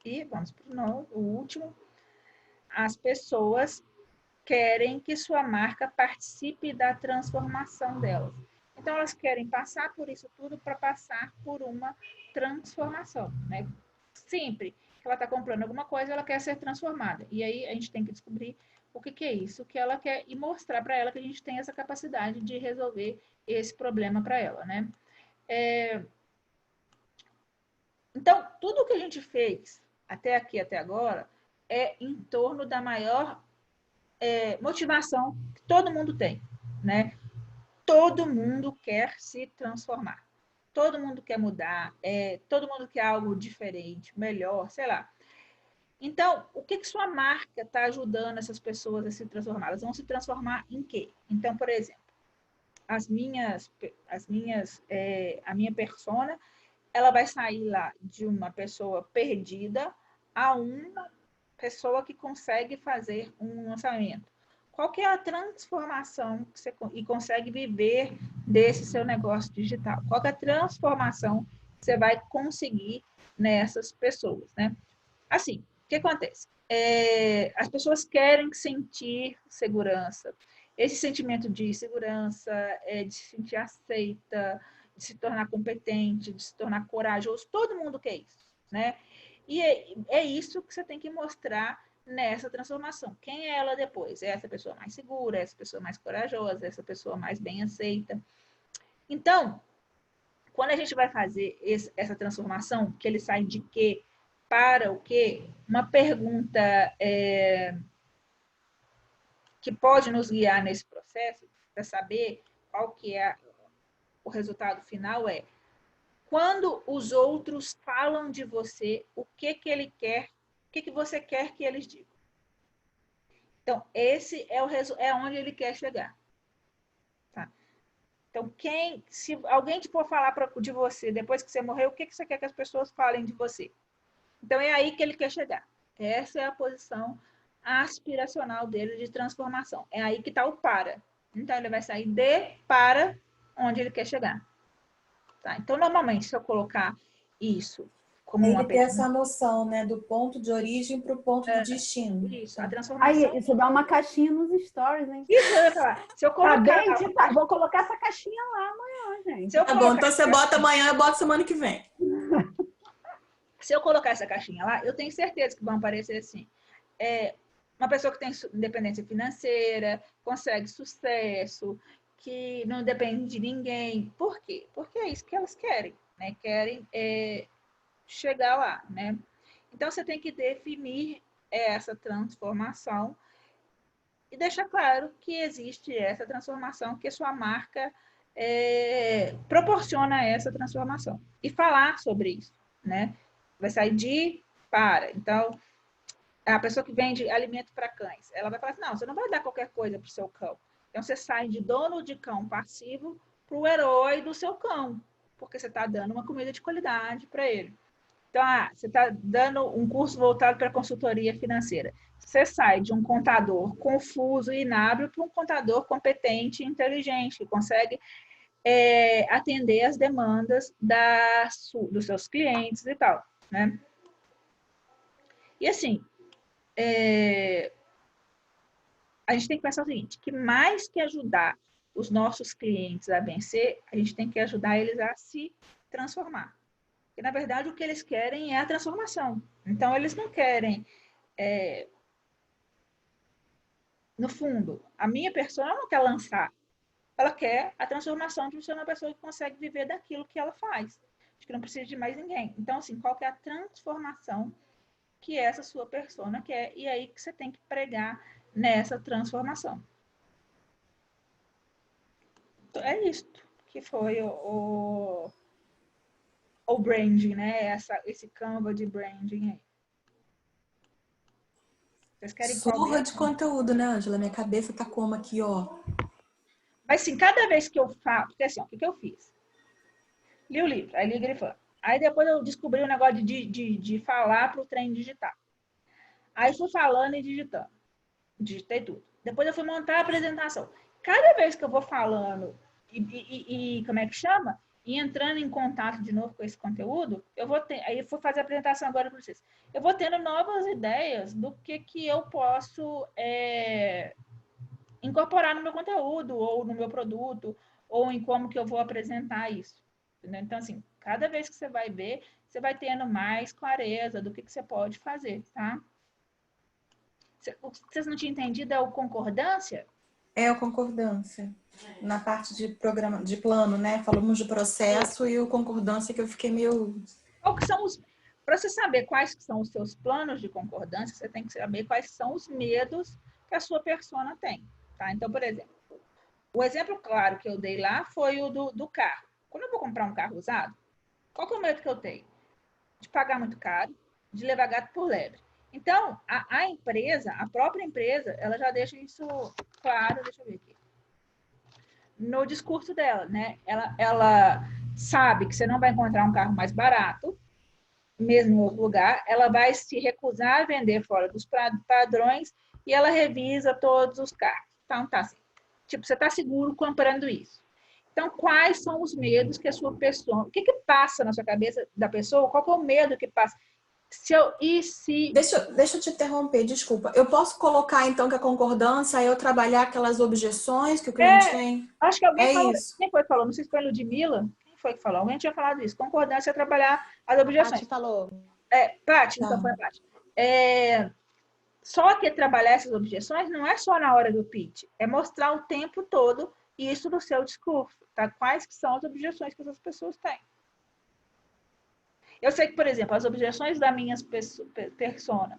E vamos para o último. As pessoas querem que sua marca participe da transformação delas. Então, elas querem passar por isso tudo para passar por uma transformação, né? Sempre que ela está comprando alguma coisa, ela quer ser transformada. E aí, a gente tem que descobrir o que é isso que ela quer e mostrar para ela que a gente tem essa capacidade de resolver esse problema para ela, né? Então, tudo que a gente fez até aqui, até agora, é em torno da maior motivação que todo mundo tem, né? Todo mundo quer se transformar. Todo mundo quer mudar, todo mundo quer algo diferente, melhor, sei lá. Então, o que sua marca está ajudando essas pessoas a se transformar? Elas vão se transformar em quê? Então, por exemplo, a minha persona, ela vai sair lá de uma pessoa perdida a uma pessoa que consegue fazer um lançamento. Qual que é a transformação que você consegue viver desse seu negócio digital? Qual que é a transformação que você vai conseguir nessas pessoas, né? Assim, o que acontece? As pessoas querem sentir segurança. Esse sentimento de segurança, de se sentir aceita, de se tornar competente, de se tornar corajoso, todo mundo quer isso, né? E é isso que você tem que mostrar nessa transformação. Quem é ela depois? É essa pessoa mais segura, essa pessoa mais corajosa, essa pessoa mais bem aceita. Então, quando a gente vai fazer essa transformação, que ele sai de quê para o quê, uma pergunta que pode nos guiar nesse processo, para saber qual que é o resultado final, quando os outros falam de você, o que ele quer, o que você quer que eles digam. Então, esse é onde ele quer chegar. Tá? Então, se alguém for falar de você depois que você morreu, o que você quer que as pessoas falem de você? Então, é aí que ele quer chegar. Essa é a posição aspiracional dele de transformação. É aí que está o para. Então, ele vai sair para onde ele quer chegar. Tá? Então, normalmente, se eu colocar isso como uma pergunta... essa noção, né, do ponto de origem para o ponto de destino. Isso, a transformação. Aí, isso dá uma caixinha nos stories, hein? Isso, eu ia falar. Se eu colocar... Vou colocar essa caixinha lá amanhã, gente. Tá bom, então você bota amanhã, eu boto semana que vem. Se eu colocar essa caixinha lá, eu tenho certeza que vão aparecer assim. Uma pessoa que tem independência financeira, consegue sucesso, que não depende de ninguém. Por quê? Porque é isso que elas querem, né? Querem chegar lá, né? Então, você tem que definir essa transformação e deixar claro que existe essa transformação, que sua marca proporciona essa transformação. E falar sobre isso, né? Vai sair de para. Então, a pessoa que vende alimento para cães, ela vai falar assim, não, você não vai dar qualquer coisa para o seu cão. Então, você sai de dono de cão passivo para o herói do seu cão, porque você está dando uma comida de qualidade para ele. Então, você está dando um curso voltado para consultoria financeira. Você sai de um contador confuso e inábil para um contador competente e inteligente, que consegue atender as demandas dos seus clientes e tal, né? E assim, a gente tem que pensar o seguinte, que mais que ajudar os nossos clientes a vencer, a gente tem que ajudar eles a se transformar. Porque, na verdade, o que eles querem é a transformação. Então, eles não querem... no fundo, a minha persona não quer lançar. ela quer a transformação de ser uma pessoa que consegue viver daquilo que ela faz, de que não precisa de mais ninguém. Então, assim, qual que é a transformação que essa sua persona quer? E aí que você tem que pregar nessa transformação. Então, é isto que foi o branding, né? Esse Canva de branding aí. Vocês querem Surra de conteúdo, né, Ângela? Minha cabeça tá como aqui, ó. Mas, assim, cada vez que eu falo... Porque, assim, ó, o que eu fiz? Li o livro, aí li grifando. Aí, depois eu descobri o negócio de falar para o trem digitar. Aí, fui falando e digitando. Digitei tudo. Depois, eu fui montar a apresentação. Cada vez que eu vou falando e como é que chama? E entrando em contato de novo com esse conteúdo, eu vou ter... Aí, eu fui fazer a apresentação agora para vocês. Eu vou tendo novas ideias do que eu posso... incorporar no meu conteúdo, ou no meu produto, ou em como que eu vou apresentar isso. Entendeu? Então, assim, cada vez que você vai ver, você vai tendo mais clareza do que você pode fazer, tá? Vocês não tinham entendido a concordância? É a concordância. Na parte de programa, de plano, né? Falamos de processo e o concordância que eu fiquei meio... Qual que são os... Para você saber quais são os seus planos de concordância, você tem que saber quais são os medos que a sua persona tem. Tá? Então, por exemplo, o exemplo claro que eu dei lá foi o do carro. Quando eu vou comprar um carro usado, qual que é o medo que eu tenho? De pagar muito caro, de levar gato por lebre. Então, a empresa, a própria empresa, ela já deixa isso claro, deixa eu ver aqui, no discurso dela, né? Ela sabe que você não vai encontrar um carro mais barato, mesmo em outro lugar, ela vai se recusar a vender fora dos padrões e ela revisa todos os carros. Então, tá assim. Tipo, você está seguro comprando isso. Então, quais são os medos que a sua pessoa... O que passa na sua cabeça da pessoa? Qual que é o medo que passa? Deixa eu te interromper, desculpa. Eu posso colocar, então, que a concordância é eu trabalhar aquelas objeções que o cliente tem? Acho que alguém falou. Isso. Quem foi que falou? Não sei se foi a Ludmilla. Quem foi que falou? Alguém tinha falado isso. Concordância é trabalhar as objeções. Paty falou. Paty, então foi a Paty. Só que trabalhar essas objeções não é só na hora do pitch, é mostrar o tempo todo isso no seu discurso, tá? Quais que são as objeções que essas pessoas têm. Eu sei que, por exemplo, as objeções da minha persona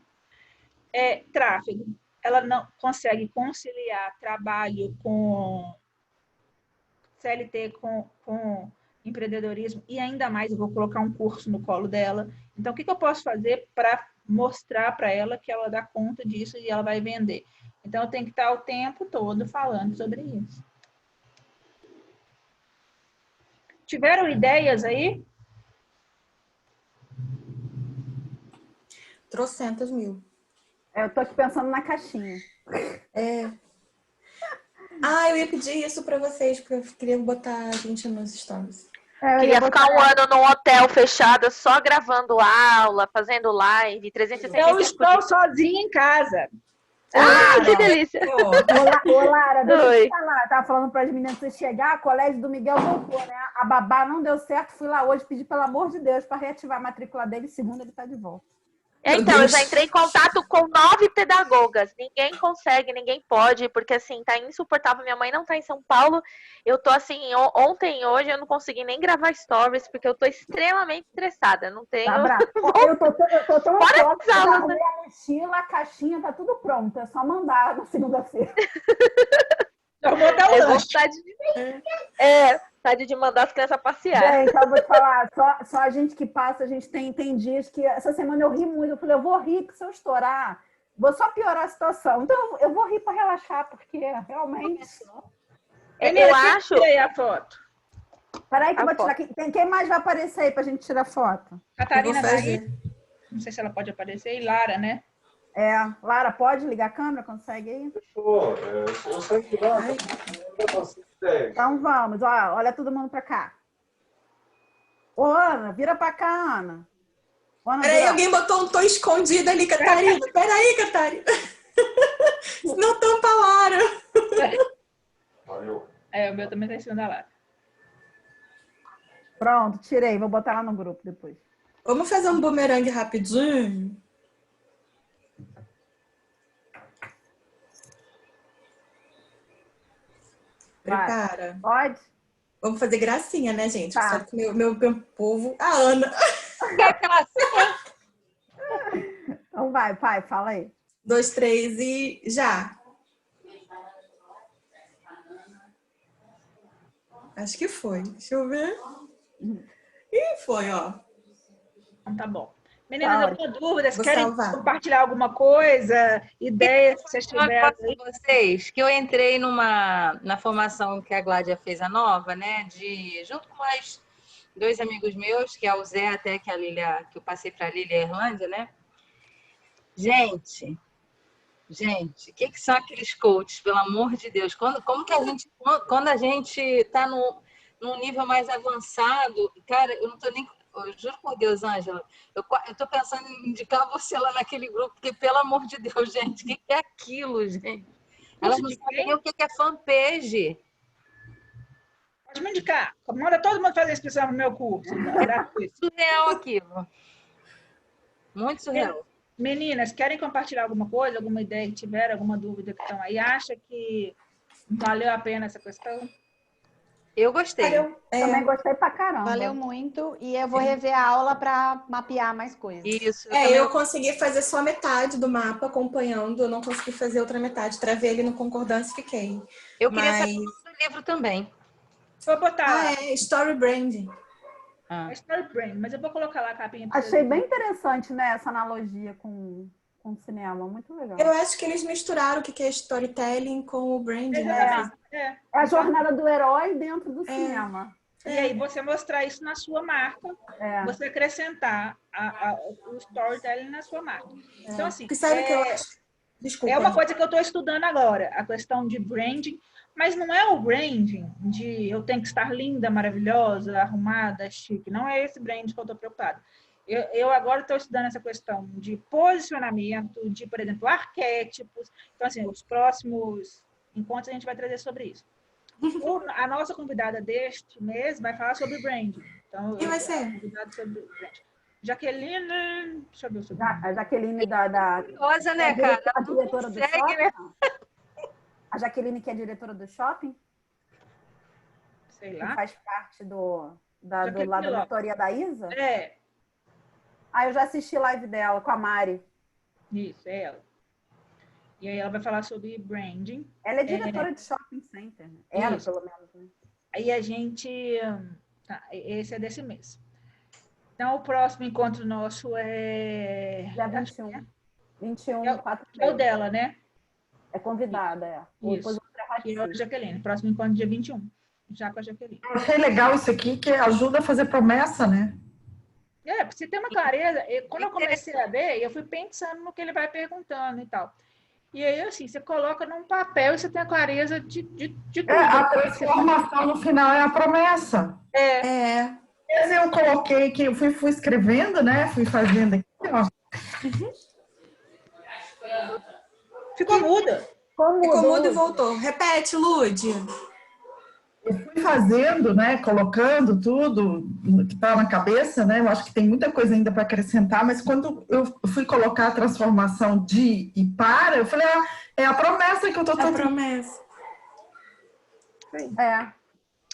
tráfego. Ela não consegue conciliar trabalho com CLT, com empreendedorismo, e ainda mais eu vou colocar um curso no colo dela. Então, o que eu posso fazer para mostrar para ela que ela dá conta disso e ela vai vender? Então, eu tenho que estar o tempo todo falando sobre isso. Tiveram ideias aí? Trocentas mil. Eu tô aqui pensando na caixinha. Eu ia pedir isso para vocês, porque eu queria botar a gente nos stories. Queria ficar um ano num hotel fechado, só gravando aula, fazendo live, 365 Eu estou sozinha em casa. Que delícia! Ô, Lara, deixa eu te falar. Tava falando para as meninas você chegar, colégio do Miguel voltou, né? A babá não deu certo, fui lá hoje, pedi pelo amor de Deus para reativar a matrícula dele, segunda ele tá de volta. Então, eu já entrei em contato com 9 pedagogas. Ninguém consegue, ninguém pode, porque assim, tá insuportável. Minha mãe não tá em São Paulo. Eu tô assim, ontem e hoje eu não consegui nem gravar stories, porque eu tô extremamente estressada. Não tenho. Tá bravo. Eu tô tão Fora as aulas, né? A mochila, a caixinha, tá tudo pronto. É só mandar na segunda-feira. Eu vou dar um lanche. Vontade de mandar as crianças passear. Bem, então eu vou te falar, só a gente que passa, a gente tem dias que... Essa semana eu ri muito, eu falei, eu vou rir, que se eu estourar, vou só piorar a situação. Então eu vou rir para relaxar, porque realmente... Eu acho... Tirei a foto. Peraí que eu vou tirar aqui. Quem mais vai aparecer aí pra gente tirar foto? Catarina vai. Não sei se ela pode aparecer. E Lara, né? Lara, pode ligar a câmera? Consegue aí? Eu sei que lá. Então vamos, olha todo mundo pra cá. Ô, Ana, vira pra cá, Ana. Peraí, alguém botou um tô escondido ali, Catarina. Peraí, Catarina. Não tampa a Lara. Valeu. O meu também tá em cima da Lara. Pronto, tirei. Vou botar lá no grupo depois. Vamos fazer um bumerangue rapidinho? Prepara. Pode? Vamos fazer gracinha, né, gente? Tá. Só que meu povo... A Ana. Quer aquela senha? Então vai, pai, fala aí. 2, 3 e já. Acho que foi. Deixa eu ver. Ih, foi, ó. Então tá bom. Meninas, Tá alguma dúvida? Vou Querem salvar. compartilhar alguma coisa? Ideias que vocês Eu tiverem? posso vocês que eu entrei na formação que a Gládia fez, a nova, né? Junto com mais 2 amigos meus, que é o Zé, até que a Lília, que eu passei para a Lília Irlândia, né? Gente, o que são aqueles coaches, pelo amor de Deus? Quando a gente está num nível mais avançado, cara, eu não tô nem. Eu juro por Deus, Ângela, eu tô pensando em indicar você lá naquele grupo, porque, pelo amor de Deus, gente, o que é aquilo, gente? Elas não sabem nem o que é fanpage. Pode me indicar. Manda todo mundo fazer inscrição no meu curso. Gratuito. Surreal aquilo. Muito surreal. Meninas, querem compartilhar alguma coisa, alguma ideia que tiveram, alguma dúvida que estão aí? Acha que valeu a pena essa questão? Eu gostei. Também gostei pra caramba. Valeu muito. E eu vou rever a aula para mapear mais coisas. Isso. Eu consegui fazer só metade do mapa acompanhando. Eu não consegui fazer outra metade. Travei ele no concordância e fiquei. Eu queria saber do livro também. Vou botar Story Branding. É Story Brand, mas eu vou colocar lá a capinha. Achei bem interessante, né, essa analogia com o cinema. Muito legal. Eu acho que eles misturaram o que é storytelling com o branding. É a jornada do herói dentro do cinema. E aí você mostrar isso na sua marca, você acrescentar o storytelling na sua marca. Então, assim, Porque sabe o que eu acho? Desculpa. É uma coisa que eu estou estudando agora, a questão de branding, mas não é o branding de eu tenho que estar linda, maravilhosa, arrumada, chique. Não é esse branding que eu estou preocupada. Eu agora estou estudando essa questão de posicionamento, de, por exemplo, arquétipos. Então, assim, os próximos encontros a gente vai trazer sobre isso. A nossa convidada deste mês vai falar sobre branding. Então, Quem vai ser? Convidada sobre branding. Jaqueline, deixa eu ver o seu A Jaqueline da curiosa, né, cara? A diretora do shopping? Né? A Jaqueline, que é diretora do shopping? Sei lá. Que faz parte da diretoria da Isa? É. Eu já assisti live dela com a Mari. Isso, é ela. E aí ela vai falar sobre branding. Ela é diretora de shopping center. Né? Era, pelo menos. Né? Aí a gente... esse é desse mês. Então, o próximo encontro nosso é... Dia 21. 21, 4 é o dela, né? É convidada, Isso. Que é a Jaqueline. Próximo encontro dia 21. Já com a Jaqueline. Eu achei legal isso aqui, que ajuda a fazer promessa, né? Porque você tem uma clareza. Quando eu comecei a ver, eu fui pensando no que ele vai perguntando e tal. E aí, assim, você coloca num papel e você tem a clareza de tudo. A transformação no final é a promessa. Mas eu coloquei que eu fui escrevendo, né? Fui fazendo aqui, ó. Ficou muda. Ficou muda e voltou. Repete, Lude. Eu fui fazendo, né? Colocando tudo que está na cabeça, né? Eu acho que tem muita coisa ainda para acrescentar, mas quando eu fui colocar a transformação de e para, eu falei, é a promessa que eu estou tentando. É a promessa.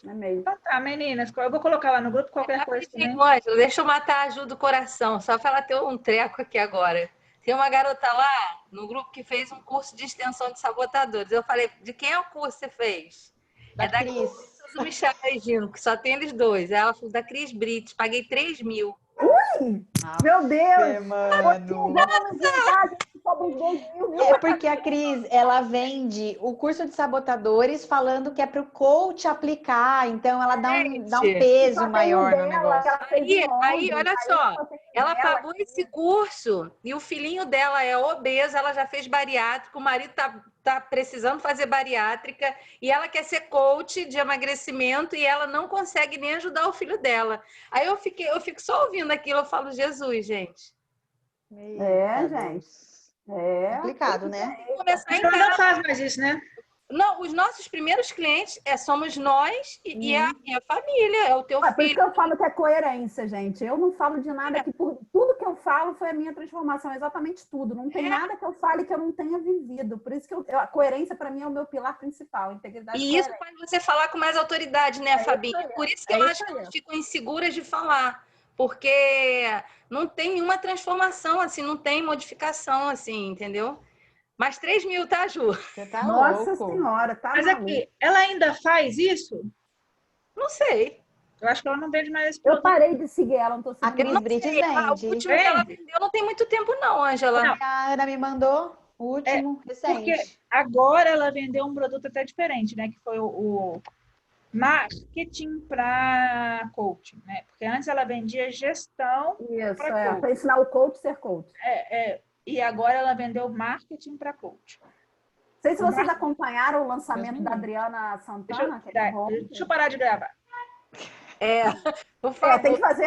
É mesmo. Então tá, meninas, eu vou colocar lá no grupo qualquer coisa também. Ângela, deixa eu matar a Ju do coração, só para ela ter um treco aqui agora. Tem uma garota lá no grupo que fez um curso de extensão de sabotadores. Eu falei, de quem é o curso que você fez? Da Cris. Do Michel Regino, que só tem eles dois. Ela falou da Cris Brits, paguei 3 mil. Ui! Meu Deus! Mano. É porque a Cris, ela vende o curso de sabotadores falando que é para o coach aplicar, então ela dá um peso maior no negócio. Aí, olha só, ela pagou esse curso e o filhinho dela é obeso, ela já fez bariátrica, o marido tá precisando fazer bariátrica e ela quer ser coach de emagrecimento e ela não consegue nem ajudar o filho dela. Aí eu fico só ouvindo aquilo, eu falo, Jesus, gente. Gente. É complicado, né? Começar em Então não casa. faz mais isso, né? Não, os nossos primeiros clientes somos nós e a família, é o teu Por isso filho. que eu falo que é coerência, gente. Eu não falo de nada que tudo que eu falo foi a minha transformação, exatamente tudo. Não tem nada que eu fale que eu não tenha vivido. Por isso que a coerência para mim é o meu pilar principal, integridade e E isso faz você falar com mais autoridade, né, Fabinha? Por isso que eu acho que elas ficam inseguras de falar, porque não tem nenhuma transformação, assim, não tem modificação, assim, entendeu? Mas 3 mil, tá, Ju? Você tá Nossa louco. Senhora, tá Mas maluco. aqui, ela ainda faz isso? Não sei. Eu acho que ela não vende mais esse Eu produto. parei de seguir ela, não tô A seguindo. Cris Brites O vende. último que ela vendeu não tem muito tempo, não, Ângela. Não. A Ana me mandou o último, recente. Porque agora ela vendeu um produto até diferente, né? Que foi o marketing para coaching, né? Porque antes ela vendia gestão Isso, para coach. para ensinar o coach a ser coach. E agora ela vendeu marketing para coach. Não sei se vocês acompanharam o lançamento da Adriana Santana. Deixa eu parar de gravar. Por favor. Tem que fazer